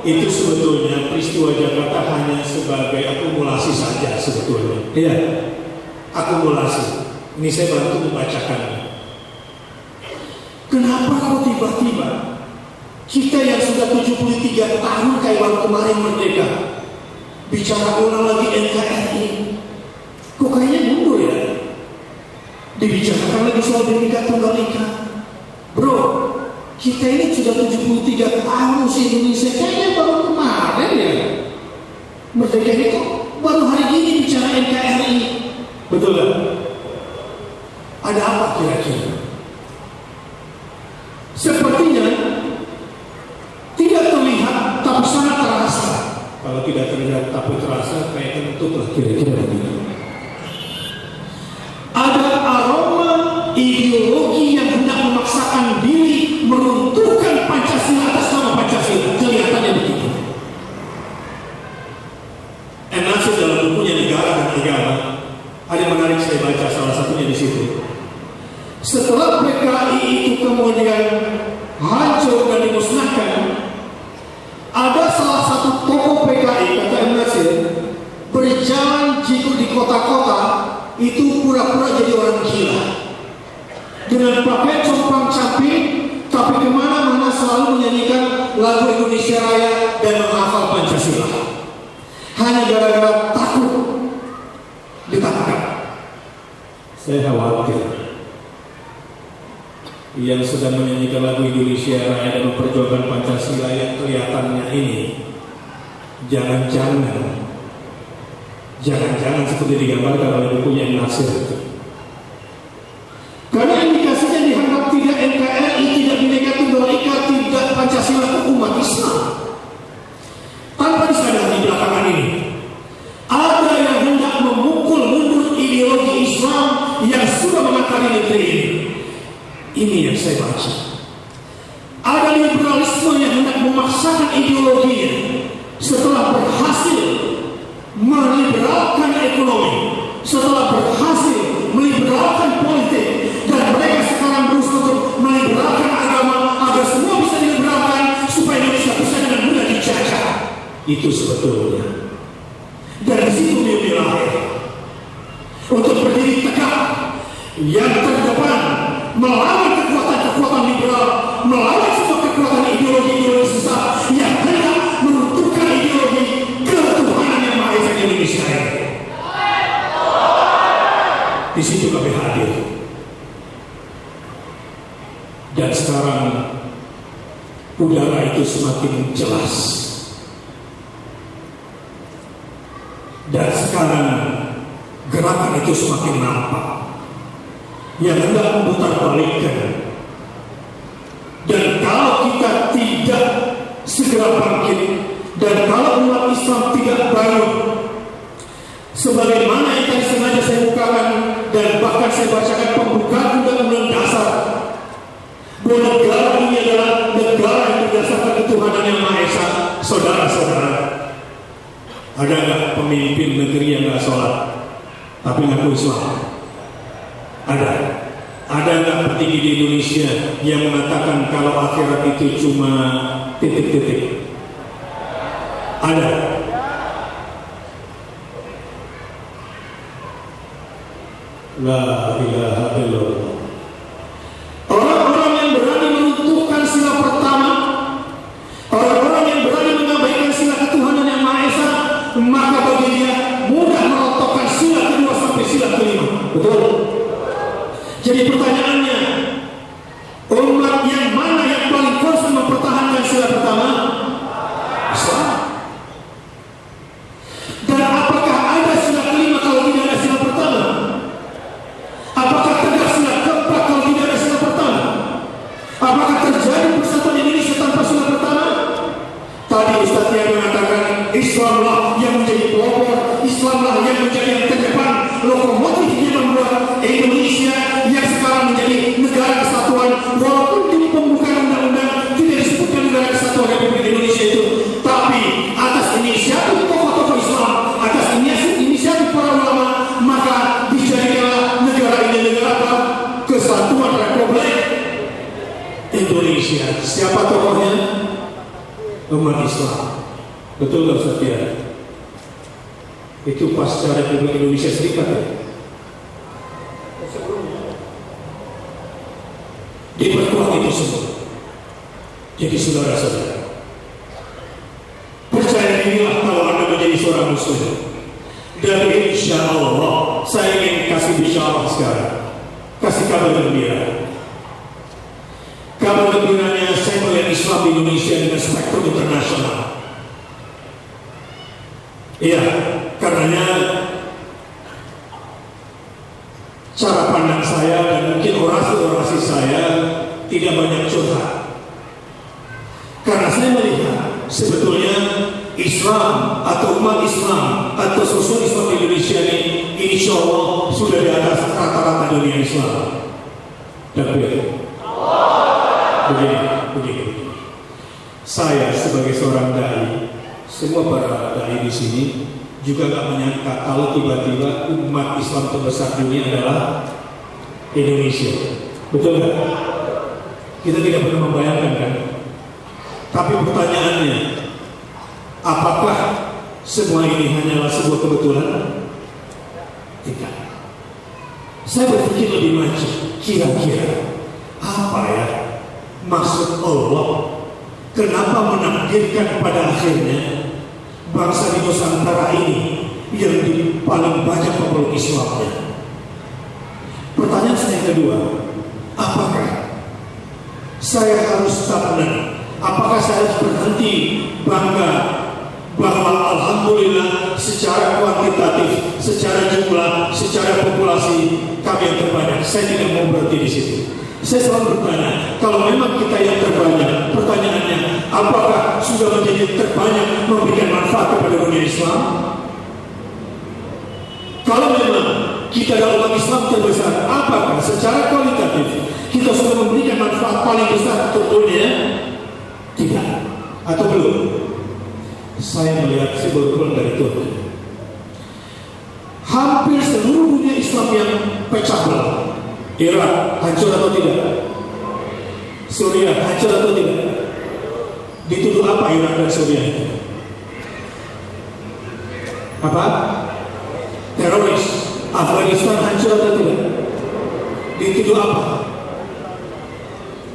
Itu sebetulnya peristiwa Jakarta hanya sebagai akumulasi saja sebetulnya. Iya, akumulasi. Ini saya bantu membacakan. Kenapa kok tiba-tiba kita yang sudah 73 tahun kayak baru kemarin merdeka bicara ulang lagi NKRI? Kok kayaknya mundur ya? Dibicarakan lagi soal Bhinneka Tunggal Ika. Bro, kita ini sudah 73 tahun si Indonesia, kayaknya baru kemarin ya merdeka ini, kok baru hari ini bicara NKRI. Betul kan? Ada apa kira-kira? Sepertinya tidak terlihat tapi sangat terasa. Kalau tidak terlihat tapi terasa, kayak kentut lah kira-kira begitu. Ada aroma ideologi yang hendak memaksakan diri meruntuhkan Pancasila atas nama Pancasila. Kelihatannya begitu. Nasir dalam bukunya Negara dan Agama ada yang menarik saya baca, salah satunya di situ. Setelah PKI itu kemudian hancur dan dimusnahkan, ada salah satu tokoh PKI, kata Nasir, berjalan di kota-kota itu pura-pura jadi orang gila dengan pakai compang-camping, tapi kemana-mana selalu menyanyikan lagu Indonesia Raya dan menghafal Pancasila, hanya gara-gara takut ditangkap. Saya khawatir yang sedang menyanyikan lagu Indonesia Raya dan memperjuangkan Pancasila yang kelihatannya ini jangan-jangan seperti digambarkan oleh bukunya Nasir itu. Karena indikasinya dianggap tidak NKRI, tidak Bhinneka Tunggal Ika, tidak Pancasila ke umat Islam. Tanpa disadari belakangan ini ada yang hendak memukul mundur ideologi Islam yang sudah mengakali negeri ini. Ini yang saya baca. Ada liberalisme yang hendak memaksakan ideologinya setelah berhasil meliberalkan ekonomi, setelah berhasil meliberalkan politik, dan mereka sekarang berusaha untuk meliberalkan agama agar semua bisa diliberalkan supaya Indonesia bisa dengan mudah dijajah. Itu sebetulnya. Dan di situ dia lahir untuk berdiri tegak yang terdepan melawan kekuatan-kekuatan liberal, melawan semua kekuatan ideologi-ideologi sesat yang hendak meruntuhkan ideologi ketuhanan yang Maha Esa di Indonesia ini. Di situ kami hadir. Dan sekarang udara itu semakin jelas. Dan sekarang gerakan itu semakin nampak. Yang hendak memutar balikkan. Dan kalau kita tidak segera bangkit, dan kalau umat Islam tidak bangun, sebagaimana yang tadi sengaja saya bukakan dan bahkan saya bacakan pembukaan Undang-Undang Dasar, bahwa negara ini adalah negara yang berdasarkan ketuhanan yang Maha Esa. Saudara-saudara, ada nggak pemimpin negeri yang nggak sholat tapi ngaku Islam? Ada nggak petinggi di Indonesia yang mengatakan kalau akhirat itu cuma titik-titik? Ada. La ilaha illallah. Orang-orang yang berani meruntuhkan sila pertama, orang-orang yang berani mengabaikan sila ketuhanan yang Maha Esa, maka bagi dia mudah merontokkan sila kedua sampai sila kelima. Betul? Jadi pertanyaannya, umat yang mana yang paling konsen mempertahankan sila pertama? Islam. Dan apakah ada sila kelima kalau tidak ada sila pertama? Apakah tegak sila keempat kalau tidak ada sila pertama? Apakah terjadi persatuan Indonesia tanpa sila pertama? Tadi Ustaz yang mengatakan Islamlah yang menjadi pelopor, Islamlah yang menjadi yang terdepan, lokomotif yang membuat Indonesia yang sekarang menjadi negara kesatuan. Walaupun di pembukaan undang-undang tidak disebutkan negara kesatuan Republik Indonesia itu, tapi atas inisiatif tokoh-tokoh Islam, atas inisiatif para ulama, maka dijadikanlah negara ini negara kesatuan Republik Indonesia. Siapa tokohnya? Umat Islam. Betul nggak Ustaz ya? Itu pasca Republik Indonesia Serikat ya? Diperkuat itu semua. Jadi saudara-saudara, percaya inilah kalau Anda menjadi seorang muslim. Dan insya Allah saya ingin kasih bisyarah sekarang, kasih kabar gembira. Kabar gembiranya saya melihat Islam di Indonesia dengan spektrum internasional. Iya, karenanya cara pandang saya dan mungkin orasi-orasi saya tidak banyak curhat. Karena saya melihat sebetulnya Islam atau umat Islam atau sosok Islam di Indonesia ini insya Allah sudah di atas rata-rata dunia Islam. Tapi begini. Saya sebagai seorang dai, semua para dai di sini juga nggak menyangka kalau tiba-tiba umat Islam terbesar dunia adalah Indonesia. Betul nggak? Kita tidak pernah membayangkan kan? Tapi pertanyaannya, apakah semua ini hanyalah sebuah kebetulan? Tidak. Saya berpikir lebih maju. Kira-kira apa ya maksud Allah? Kenapa menakdirkan pada akhirnya bangsa di Nusantara ini yang paling banyak pemeluk Islamnya? Pertanyaan saya yang kedua, apakah saya harus stagnan? Apakah saya harus berhenti bangga bahwa alhamdulillah secara kuantitatif, secara jumlah, secara populasi kami yang terbanyak? Saya tidak mau berhenti di situ. Saya selalu bertanya, kalau memang kita yang terbanyak, pertanyaannya, apakah sudah menjadi terbanyak memberikan manfaat kepada dunia Islam? Kalau memang kita adalah umat Islam terbesar, apakah secara kualitatif kita sudah memberikan manfaat paling besar untuk dunia? Tidak. Atau belum? Saya melihat sebelum dari Turki, hampir seluruh dunia Islam yang pecah belah. Irak hancur atau tidak? Suriah hancur atau tidak? Dituduh apa Irak dan Suriah itu? Apa? Teroris. Afghanistan hancur atau tidak? Dituduh apa?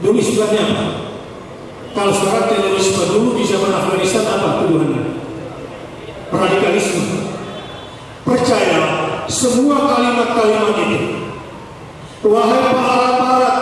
Dulu istilahnya apa? Kalau sekarang terorisme, dulu di zaman Afghanistan apa tuduhannya? Radikalisme. Percaya semua kalimat-kalimat itu. Wahai para aparat,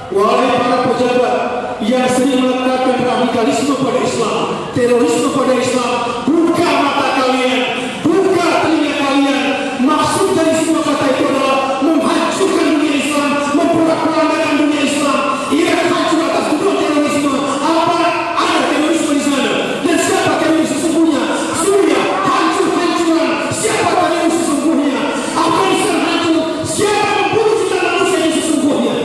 wahai para pejabat yang sering meletakkan radikalisme pada Islam, terorisme pada Islam, buka mata kalian, buka telinga kalian. Maksud dari semua kata itu adalah menghancurkan dunia Islam, memporak-porandakan dunia Islam. Ia hancur atas tuduhan terorisme. Apa? Ada terorisme di sana. Dan siapa teroris sesungguhnya? Suriah hancur-hancuran. Siapa teroris sesungguhnya? Afghanistan hancur. Siapa membunuh jutaan manusia yang sesungguhnya?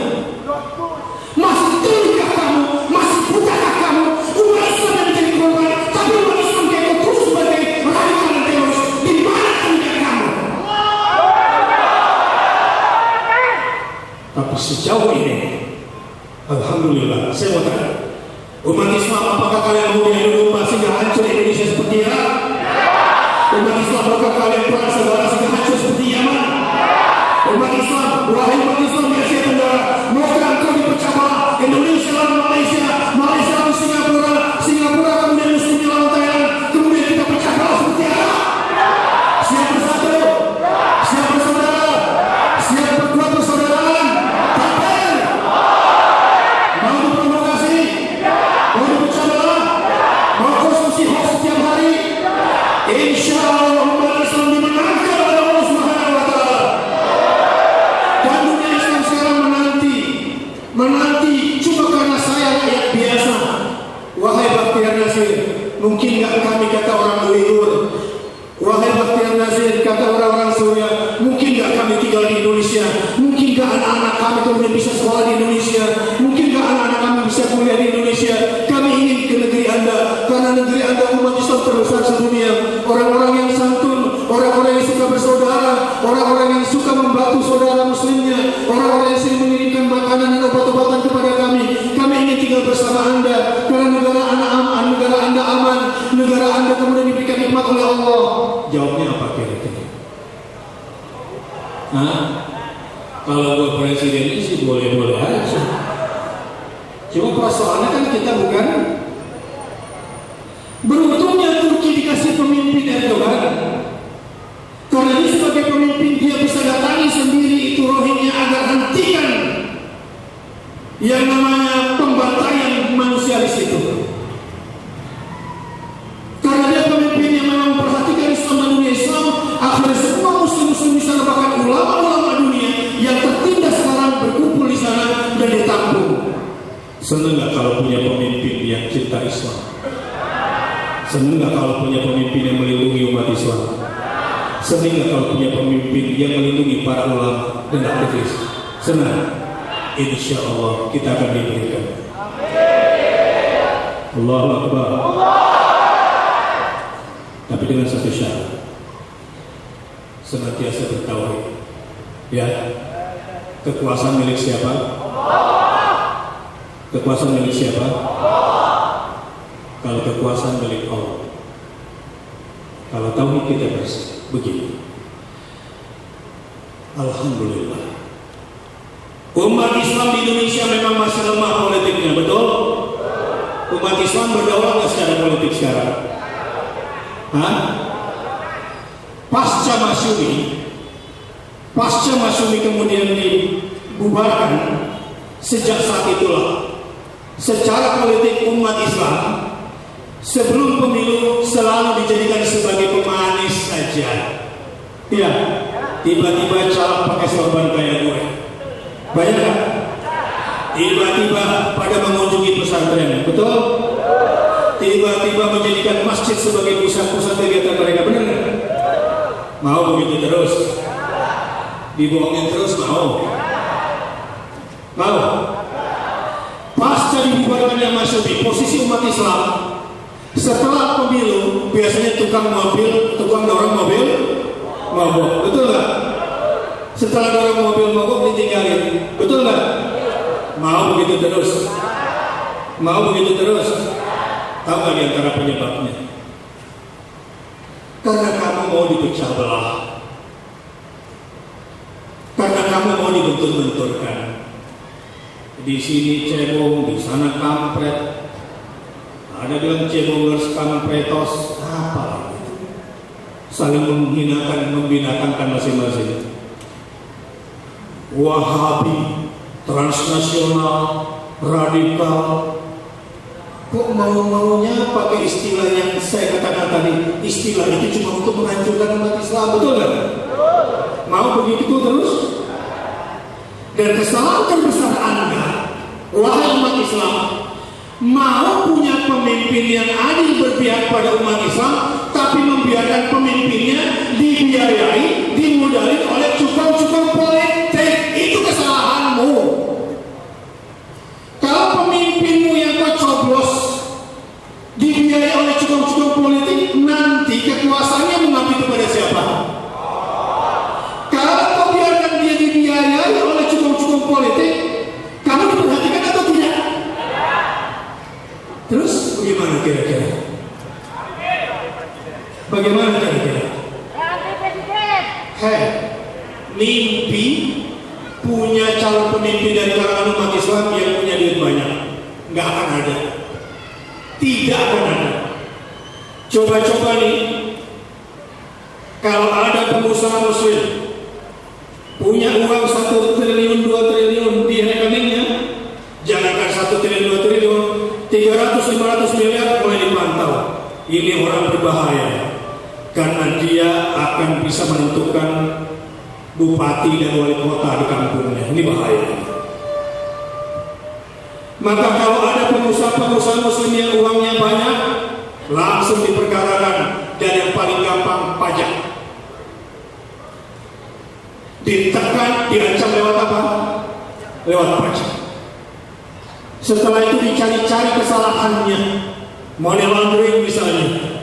Masih tulikah kamu? Masih butakah kamu? Umat Islam yang menjadi korban, tapi umat Islam yang terus sebagai radikal dan teroris. Di mana telinga kamu? Tapi sejauh ini, alhamdulillah, saya mau tanya, umat Islam, apakah kalian mau diadu domba sehingga hancur Indonesia seperti Irak? Umat Islam, apakah kalian perang saudara sehingga hancur seperti Yaman? Umat Islam, wahai umat Islam di Asia Tenggara, maukah engkau dipecah belah Indonesia lawan Malaysia, Malaysia lawan Singapura, Singapura kemudian Muslimnya lawan Thailand, kemudian kita pecah belah seperti apa? Siap bersatu, siap bersaudara, siap berkuat persaudaraan. Takbir. Mau diprovokasi, mau dipecah belah, mau konsumsi hoax setiap hari. Insya Allah umat Islam dimenangkan oleh Allah Subhanahu wa Ta'ala. Dan dunia Islam sekarang menanti cuma karena saya rakyat biasa. Wahai Bakhtiar Nasir, mungkin nggak kami kata orang Uyghur. Wahai Bakhtiar Nasir, kata orang-orang Suriah, mungkin nggak kami tinggal di Indonesia. Mungkin nggak anak-anak kami kemudian bisa sekolah di Indonesia. Mungkin nggak anak-anak kami bisa kuliah di Indonesia. Kami ingin ke negeri Anda, karena negeri Anda umat Islam terbesar sedunia. Orang-orang yang santun, orang-orang yang suka bersaudara, orang-orang yang suka membantu saudara muslimnya, orang-orang yang sering mengirimkan makanan dan obat-obatan kepada kami. Kami ingin tinggal bersama Anda, karena negara Anda aman, negara Anda kemudian diberikan nikmat oleh Allah. Jawabnya apa kira-kira? Kalau buat presiden ini sih boleh-boleh aja. Cuma persoalannya kan kita bukan. Beruntungnya Turki dikasih pemimpin Erdogan. Karena dia sebagai pemimpin, dia bisa datangi sendiri itu Rohingya agar hentikan yang namanya pembantaian manusia di situ. Karena dia pemimpin yang memang memperhatikan Islam dan dunia Islam, akhirnya semua muslim-muslim di sana, bahkan ulama-ulama dunia yang tertindas sekarang berkumpul di sana dan ditampung. Senang nggak kalau punya pemimpin yang cinta Islam? Senang nggak kalau punya pemimpin yang melindungi umat Islam? Senang nggak kalau punya pemimpin yang melindungi para ulama dan aktivis? Senang? Insya Allah kita akan diberikan. Allahu Akbar. Tapi dengan satu syarat, senantiasa bertauhid. Ya, kekuasaan milik siapa? Kekuasaan milik siapa? Kalau kekuasaan milik Allah, kalau tauhid kita bersih, begitu. Alhamdulillah. Umat Islam di Indonesia memang masih lemah politiknya, betul? Umat Islam berdaulat nggak secara politik sekarang? Pasca Masyumi kemudian dibubarkan. Sejak saat itulah secara politik umat Islam sebelum pemilu selalu dijadikan sebagai pemanis saja. Iya, tiba-tiba caleg pakai sorban kayak gue. Banyak kan? Tiba-tiba pada mengunjungi pesantren, betul? Tiba-tiba menjadikan masjid sebagai pusat-pusat kegiatan mereka, benar nggak? Mau begitu terus? Dibohongin terus mau? Mau? Pasca dibubarkannya Masyumi, posisi umat Islam setelah pemilu biasanya tukang dorong mobil mogok, betul nggak? Setelah dorong mobil mogok ditinggalin, betul nggak? Mau begitu terus? Mau begitu terus? Tahu nggak di antara penyebabnya? Karena kamu mau dipecah belah, karena kamu mau dibentur-benturkan. Di sini cebong, di sana kampret. Ada bilang cebongers, kampretos, apa gitu? Saling menghinakan, membinakankan masing-masing. Wahabi, transnasional, radikal. Kok mau-maunya pakai istilah yang saya katakan tadi? Istilah itu cuma untuk menghancurkan umat Islam, betul nggak? Mau begitu terus? Dan kesalahan terbesar Anda, wahai umat Islam, mau punya pemimpin yang adil berpihak pada umat Islam, tapi membiarkan pemimpinnya dibiayai, dimodali oleh cukong-cukong politik. Itu kesalahanmu. Kalau pemimpinmu yang kau coblos dibiayai oleh cukong-cukong politik, nanti kekuasaannya mengabdi kepada siapa? Kalau kau biarkan dia dibiayai oleh cukong-cukong politik, kamu diperhatikan atau tidak? Terus bagaimana kira-kira? Bagaimana kira-kira? Hei, mimpi punya calon pemimpin dari kalangan umat Islam yang punya duit banyak, nggak akan ada. Tidak akan ada. Coba-coba nih, kalau ada pengusaha muslim punya uang 1 triliun, 2 triliun di rekeningnya, jangankan 1 triliun, 2 triliun, 300-500 miliar mulai dipantau. Ini orang berbahaya karena dia akan bisa menentukan bupati dan wali kota di kampungnya. Ini bahaya. Maka kalau ada pengusaha-pengusaha muslim yang uangnya banyak, langsung diperkarakan, dan yang paling gampang pajak. Ditekan, dirancang lewat apa? Lewat pajak. Setelah itu dicari-cari kesalahannya, money laundering misalnya.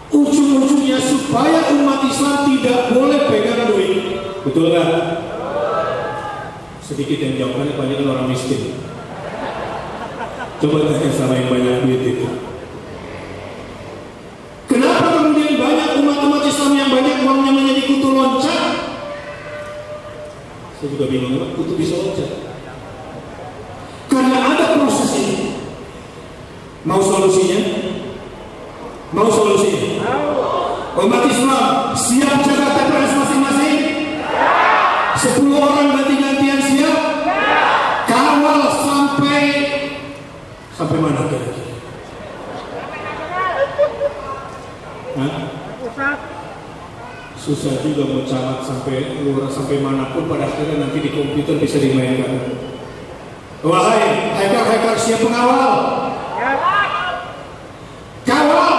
Ujung-ujungnya supaya umat Islam tidak boleh pegang duit. Betul nggak? Sedikit yang jawabnya, kebanyakan orang miskin. Coba tanya sama yang banyak duit itu. Kenapa kemudian banyak umat-umat Islam yang banyak uangnya menjadi kutu loncat? Saya juga bingung, kenapa kutu bisa loncat? Karena ada proses ini. Mau solusinya? Mau solusinya? Umat Islam siap jaga TPS masing-masing? 10 orang ganti-gantian siap? Kawal sampai mana kira-kira? Susah juga mau camat sampai lurah sampai manapun, pada akhirnya nanti di komputer bisa dimainkan. Wahai hacker-hacker, siap pengawal? Kawal?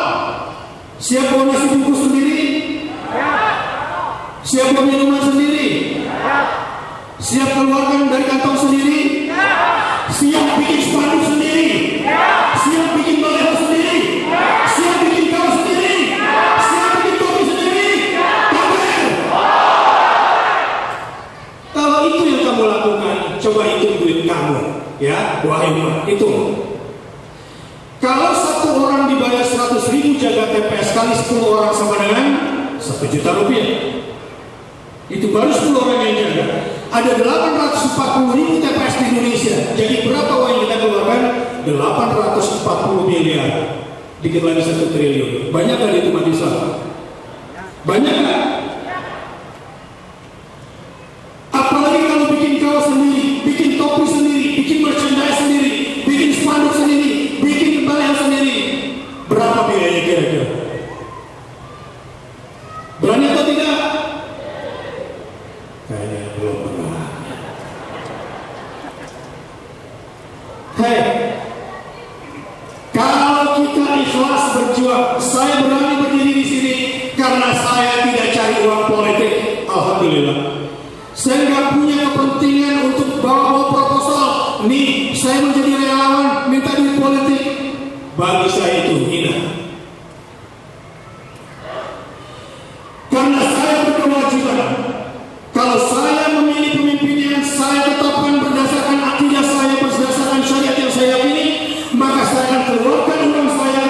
Siap bawa nasi bungkus sendiri? Siap bawa minuman sendiri? Siap keluarkan dari kantong sendiri? Siap bikin spanduk sendiri? Siap bikin baleho sendiri? Siap bikin kaos sendiri? Siap bikin topi sendiri? Kalau itu yang kamu lakukan, coba hitung duit kamu, ya, wahai umat, hitung. Kalau satu orang dibayar 100.000 jaga TPS kali 10 orang sama dengan 1 juta rupiah. Itu baru 10 orang yang jaga. Ada 840.000 TPS di Indonesia. Jadi berapa uang yang kita keluarkan? 840 miliar. Dikit lagi 1 triliun. Banyak kali itu umat Islam? Banyak kan? Apalagi kalau bikin kaos sendiri, bikin topi sendiri, bikin merchandise sendiri, bikin alhamdulillah. Saya nggak punya kepentingan untuk bawa proposal. Nih, saya menjadi relawan, minta duit politik. Bagi saya itu hina. Karena saya berkewajiban. Kalau saya memilih pemimpin yang saya tetapkan berdasarkan akidah saya, berdasarkan syariat yang saya yakini, maka saya akan keluarkan uang saya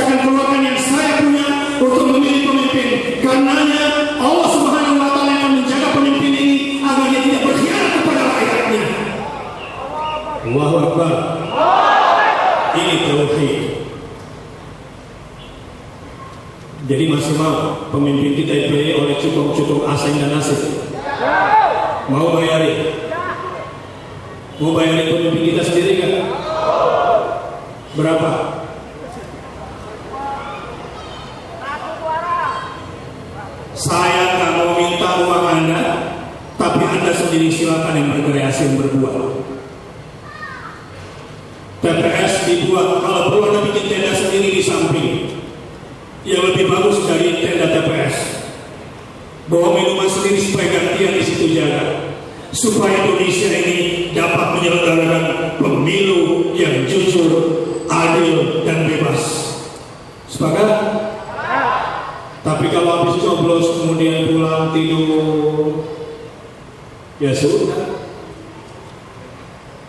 akan keluarkan yang saya punya untuk memilih pemimpin. Karenanya Allah Subhanahu wa Ta'ala akan menjaga pemimpin ini agar dia tidak berkhianat kepada rakyatnya. Allahu Akbar. Ini tauhid. Jadi masih mau pemimpin kita dipilih oleh cukong-cukong asing dan nasib? Mau bayarin? Mau bayarin pemimpin kita sendiri kan? Berapa? Saya nggak mau minta uang Anda, tapi Anda sendiri silakan yang berkreasi, yang berbuat. TPS dibuat, kalau perlu Anda bikin tenda sendiri di samping yang lebih bagus dari tenda TPS. Bawa minuman sendiri supaya gantian di situ jaga, supaya Indonesia ini dapat menyelenggarakan pemilu yang jujur, adil dan bebas. Sepakat? Tapi kalau habis coblos kemudian pulang tidur, ya sudah.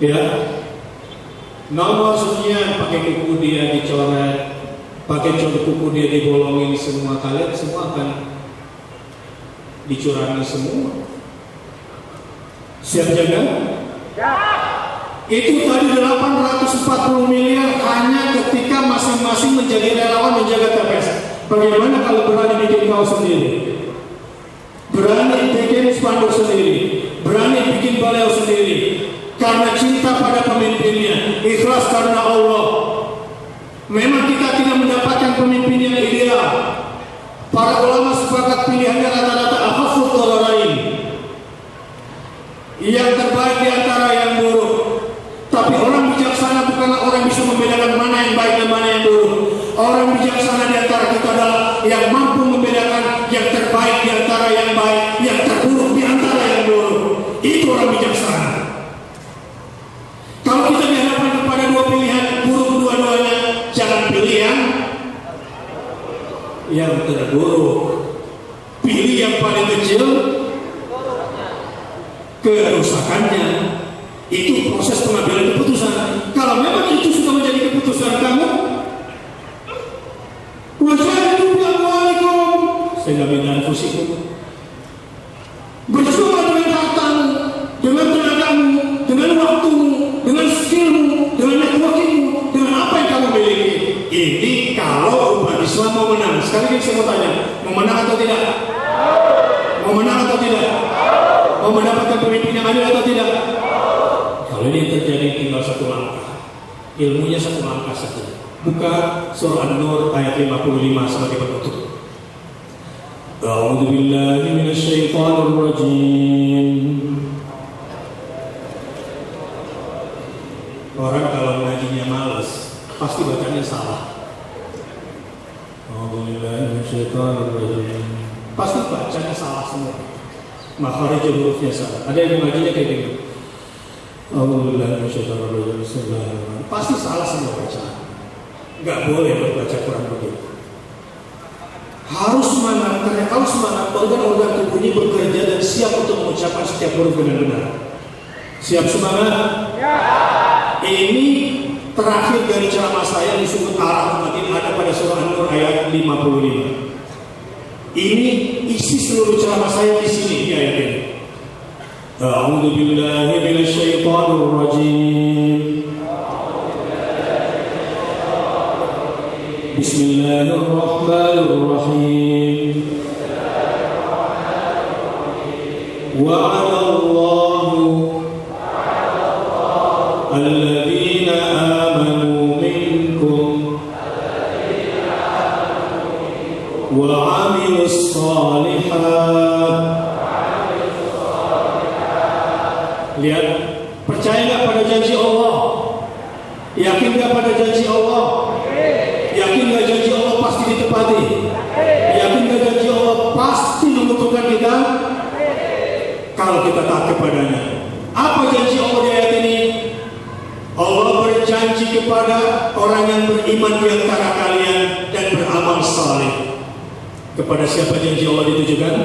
Ya, maksudnya pakai kuku dia dicoret, pakai kuku dia dibolongin semua, kalian semua akan dicurangi semua. Siap jaga? Ya. Itu tadi 840 miliar hanya ketika masing-masing menjadi relawan menjaga TPS. Bagaimana kalau berani bikin kaos sendiri? Berani bikin spanduk sendiri? Berani bikin baliho sendiri? Karena cinta pada pemimpinnya, ikhlas karena Allah. Memang kita tidak mendapatkan pemimpin yang ideal. Para ulama sepakat pilihannya rata-rata akhafud dhararain. Yang terbaik di antara yang buruk. Tapi orang bijaksana bukanlah orang yang bisa membedakan mana yang baik dan mana yang buruk. Orang bijaksana di antara kita adalah yang mampu membedakan yang terbaik di antara yang baik, yang terburuk di antara yang buruk. Itu orang bijaksana. Kalau kita dihadapkan kepada dua pilihan buruk dua-duanya, jangan pilih yang terburuk. Pilih yang paling kecil kerusakannya. Itu proses pengambilan keputusan. Kalau memang itu sudah menjadi keputusan kamu, wajahidu bi amwalikum, sehingga min anfusikum, berjuang dengan hartamu, dengan tenagamu, dengan waktumu, dengan skillmu, dengan networkingmu, dengan apa yang kamu miliki. Ini kalau umat Islam mau menang. Sekali lagi saya mau tanya, mau menang atau tidak? Mau menang atau tidak? Mau mendapatkan pemimpin yang adil atau tidak? Kalau ini terjadi tinggal satu langkah, ilmunya satu langkah saja. Buka surah An-Nur ayat 55 sebagai penutup. A'udzu billahi minasyaitonir rajim. Orang kalau ngajinya malas, pasti bacanya salah. A'udzu billahi minasyaitonir rajim. Pasti bacanya salah semua. Makharijul hurufnya salah. Ada yang ngajinya kayak gini. Pasti salah semua bacaan. Nggak boleh membaca Quran begitu. Harus semangat, karena kalau semangat organ-organ tubuhnya bekerja dan siap untuk mengucapkan setiap huruf dengan benar. Siap semangat? Ya. Ini terakhir dari ceramah saya di sudut arah umat ini ada pada surah An-Nur ayat 55. Ini isi seluruh ceramah saya di sini di ayat ini. A'udzu billahi minasyaitonir rajim. Bismillahirrahmanirrahim. Wa'adallahu alladhina amanu minkum wa 'amilus shalihat. Lihat, percaya nggak pada janji Allah? Yakin nggak pada janji Allah? Yakin nggak janji Allah pasti ditepati? Yakin nggak janji Allah pasti menguntungkan kita? kepadanya. Apa janji Allah di ayat ini? Allah berjanji kepada orang yang beriman di antara kalian dan beramal saleh. Kepada siapa janji Allah ditujukan?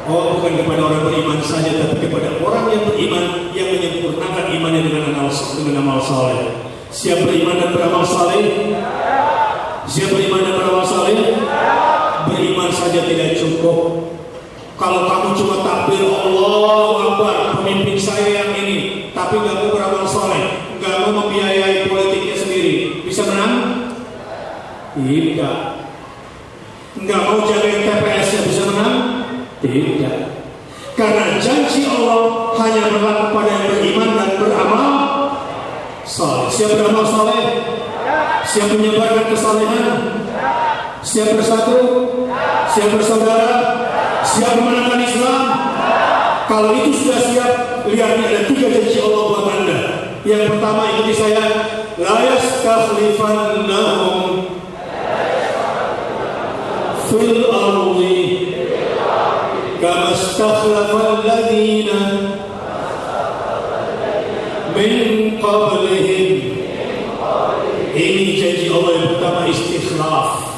Oh, bukan kepada orang beriman saja, tapi kepada orang yang beriman yang menyempurnakan imannya dengan amal saleh. Siap beriman dan beramal saleh? Siap beriman dan beramal saleh? Beriman saja tidak cukup. Kalau kamu cuma takbir Allahu Akbar, pemimpin saya yang ini, tapi nggak mau beramal saleh, nggak mau membiayai politiknya sendiri, bisa menang? Tidak. Nggak mau jagain TPS-nya, bisa menang? Tidak. Karena janji Allah hanya berlaku pada yang beriman dan beramal saleh. Siap beramal saleh? Siap menyebarkan kesalehan? Siap bersatu? Siap bersaudara? Siap memenangkan Islam? Kalau itu sudah siap, lihat ada 3 janji Allah buat Anda. Yang pertama, ikuti saya, la yastakhlifannahum fil ardi kama istakhlafal ladzina min qablihim. Ini janji Allah yang pertama, istikhlaf.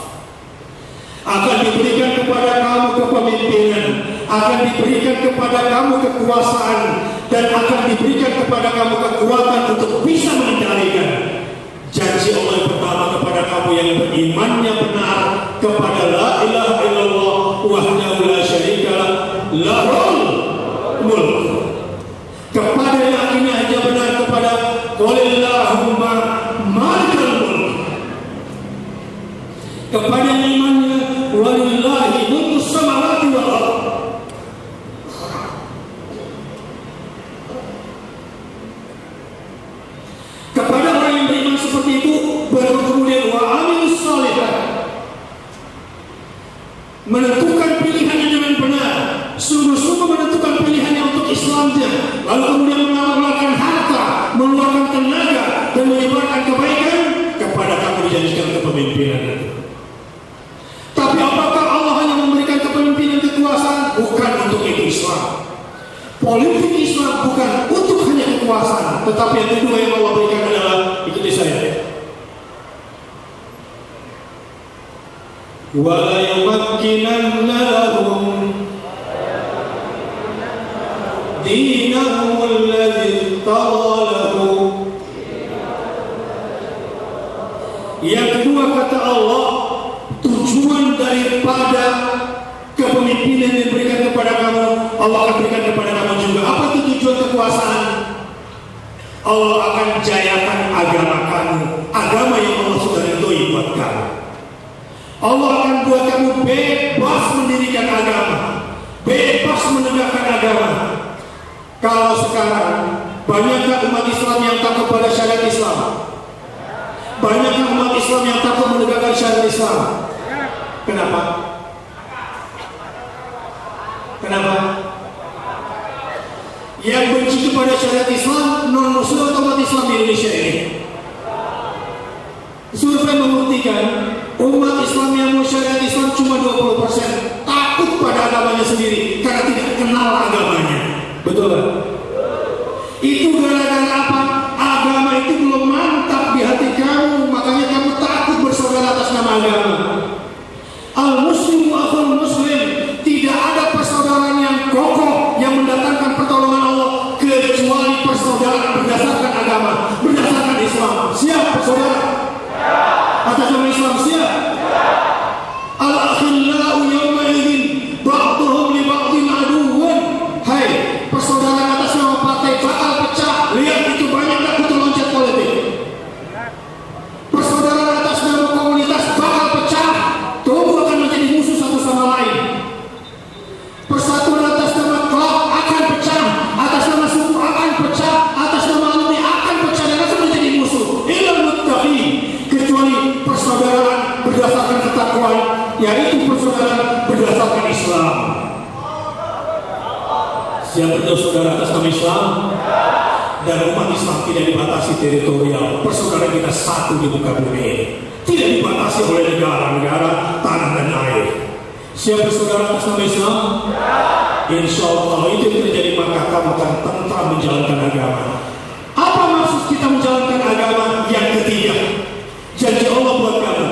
Akan diberikan kepada kamu kepemimpinan, akan diberikan kepada kamu kekuasaan, dan akan diberikan kepada kamu kekuatan untuk bisa mengendalikan. Janji Allah yang pertama kepada kamu yang berimannya benar kepada la ilaha illallah wahdahu la syarikalah lahul mulk. Kepada yang akhirnya hanya benar kepada qulillahumma malikal mulk. Kepada yang imannya walillahi mulkus samawati wal ardh. Kepada orang yang beriman seperti itu, baru kemudian wa amilus shalihat, menentukan pilihannya dengan benar, sungguh-sungguh menentukan pilihannya untuk Islamnya, lalu kemudian mengeluarkan harta, mengeluarkan tenaga, dan menyebarkan kebaikan. Kepada kamu dijanjikan kepemimpinan. Tapi apakah Allah hanya memberikan kepemimpinan kekuasaan? Bukan untuk itu Islam. Politik Islam bukan untuk hanya kekuasaan, tetapi yang kedua yang Allah berikan adalah, ikuti saya, wa la yumakkinanna lahum dinahum alladzi tawallahu. Yang kedua kata Allah, tujuan daripada kepemimpinan yang diberikan kepada kamu, Allah akan berikan kepada kamu juga. Apa itu tujuan kekuasaan? Allah akan jayakan agama kamu, agama yang Allah sudah ridhoi buat kamu. Allah akan buat kamu bebas mendirikan agama, bebas menegakkan agama. Kalau sekarang banyakkah umat Islam yang takut pada syariat Islam? Banyakkah umat Islam yang takut menegakkan syariat Islam? Kenapa? Kenapa? Yang benci kepada syariat Islam non-Muslim atau umat Islam di Indonesia ini? Survei membuktikan umat Islam yang mau syariat Islam cuma 20%. Takut pada agamanya sendiri karena tidak kenal agamanya. Betul kan? Itu gara-gara apa? Agama itu belum mantap di hati kamu, makanya kamu takut bersaudara atas nama agama. Al-Muslimu akhul Muslim. Tidak ada persaudaraan yang kokoh yang mendatangkan pertolongan Allah kecuali persaudaraan berdasarkan agama, berdasarkan Islam. Siap saudara? Atas nama Islam siap? Al-akhillau yawma idzin ba'dhum li ba'dhin aduwwun. Hai, persaudaraan atas nama partai bakal pecah. Lihat itu banyak tak butuh loncat politik. Persaudaraan atas nama komunitas bakal pecah. Tunggu akan menjadi musuh satu sama lain. Persatuan atas nama klub akan pecah, atas nama suku akan pecah, atas nama alumni akan pecah dan akan menjadi musuh. Ilal muttaqin, kecuali persaudaraan berdasarkan ketakwaan, yaitu persaudaraan berdasarkan Islam. Siapa itu saudara atas nama Islam? Dan umat Islam tidak dibatasi teritorial. Persaudaraan kita satu di muka bumi ini, tidak dibatasi oleh negara-negara, tanah dan air. Siapa saudara atas nama Islam? Insya Allah kalau itu yang terjadi maka kamu akan tentram menjalankan agama. Apa maksud kita menjalankan agama? Yang ketiga, janji Allah buat kamu,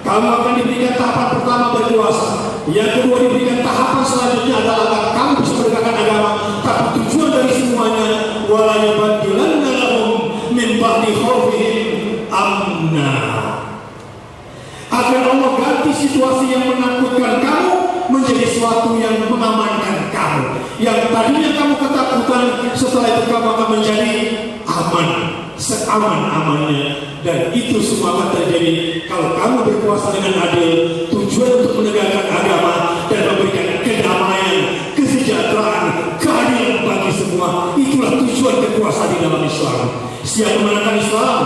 kamu akan diberikan tahapan pertama berkuasa. Yang kedua diberikan tahapan selanjutnya adalah agar kamu bisa menegakkan agama. Tapi tujuan dari semuanya, wala yubaddilanna lahum min ba'di khaufihim amna. Agar Allah ganti situasi yang menakutkan kamu menjadi sesuatu yang mengamankan kamu. Yang tadinya kamu ketakutan, setelah itu kamu akan menjadi aman, seaman-amannya. Dan itu semua akan terjadi kalau kamu berkuasa dengan adil. Tujuan untuk menegakkan agama dan memberikan kedamaian, kesejahteraan, keadilan bagi semua. Itulah tujuan kekuasaan di dalam Islam. Siap memenangkan Islam?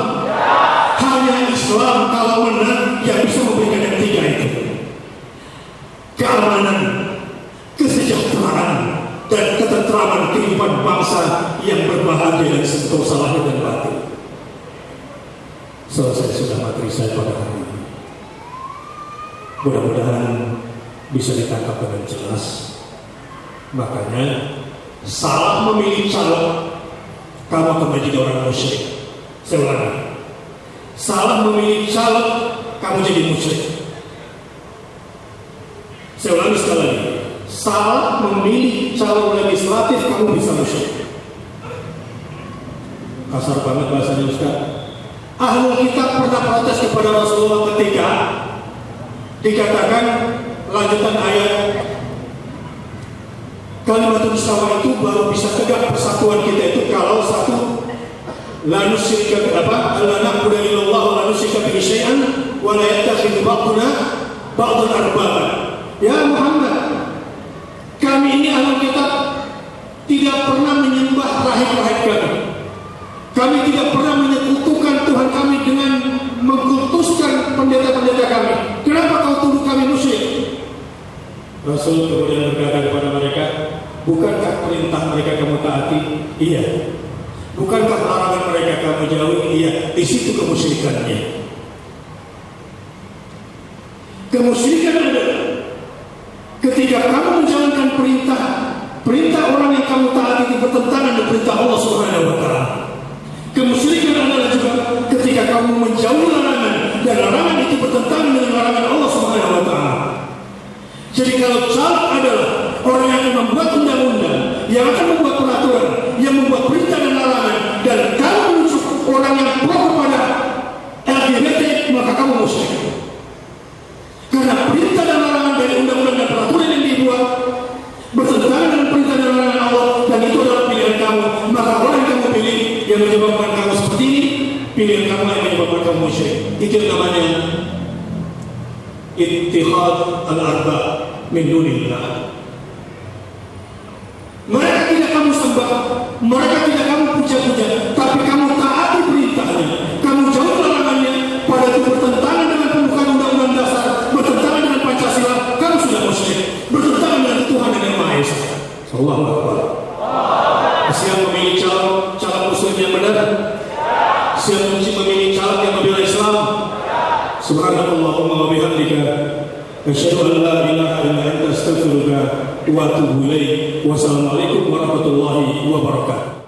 Hanya Islam kalau menang yang bisa memberikan yang tiga itu: keamanan, kesejahteraan, dan ketentraman kehidupan bangsa yang berbahagia dan sentosa lahir dan batin. Selesai sudah materi saya pada hari ini. Mudah-mudahan bisa ditangkap dengan jelas. Makanya salah memilih calon, kamu akan menjadi orang musyrik. Saya ulangi, salah memilih calon, kamu jadi musyrik. Saya ulangi sekali lagi, salah memilih calon legislatif, kamu bisa musyrik. Kasar banget bahasanya Ustaz. Ahlul kitab pernah protes kepada Rasulullah ketika dikatakan lanjutan ayat kalimatun sawa itu baru bisa tegak persatuan kita itu kalau satu, la nusyrika la na'budu illallah wa la nusyrika bihi syai'an wa la yattakhidhu ba'duna ba'dan arbaban. Ya Muhammad, kami ini ahlul kitab tidak pernah menyembah rahib-rahib kami. Kami tidak pernah menyekutukan Tuhan kami dengan mengkultuskan pendeta-pendeta kami. Kenapa kau tuduh kami musyrik? Rasul kemudian berkata kepada mereka, bukankah perintah mereka kamu taati? Iya. Bukankah larangan mereka kamu jauhi? Iya. Di situ kemusyrikannya. Kemusyrikan adalah ketika kamu menjalankan perintah orang yang kamu taati itu bertentangan dengan perintah Allah Subhanahu wa taala. Kemusyrikan adalah juga ketika kamu menjauhi larangan dan larangan itu bertentangan dengan larangan Allah Subhanahu wa taala. Jadi kalau calon adalah orang yang akan membuat undang-undang, yang akan membuat peraturan, yang membuat perintah dan larangan, dan kamu menunjuk orang yang pro kepada LGBT, maka kamu musyrik. Karena perintah dan larangan dari undang-undang dan peraturan yang dibuat bertentangan dengan perintah dan larangan Allah, dan itu adalah pilihan kamu. Maka orang yang kamu pilih yang menyebabkan kamu seperti ini, pilihan kamu yang menyebabkan kamu musyrik. Itu namanya ittihad al-arba min dunillah. Mereka tidak kamu sembah, mereka tidak kamu puja-puja, tapi kamu taati perintahnya, kamu jauh larangannya. Pada itu bertentangan dengan pembukaan undang-undang dasar, bertentangan dengan Pancasila, kamu sudah musyrik, bertentangan dengan Tuhan yang Maha Esa. Allahu Akbar. Siap memilih calon muslim yang benar? Siap memilih calon yang membela Islam? Subhanallahumma wa bihamdika, asyhadu an la ilaha illa anta, astaghfiruka wa atubu ilaik. Wassalamualaikum warahmatullahi wabarakatuh.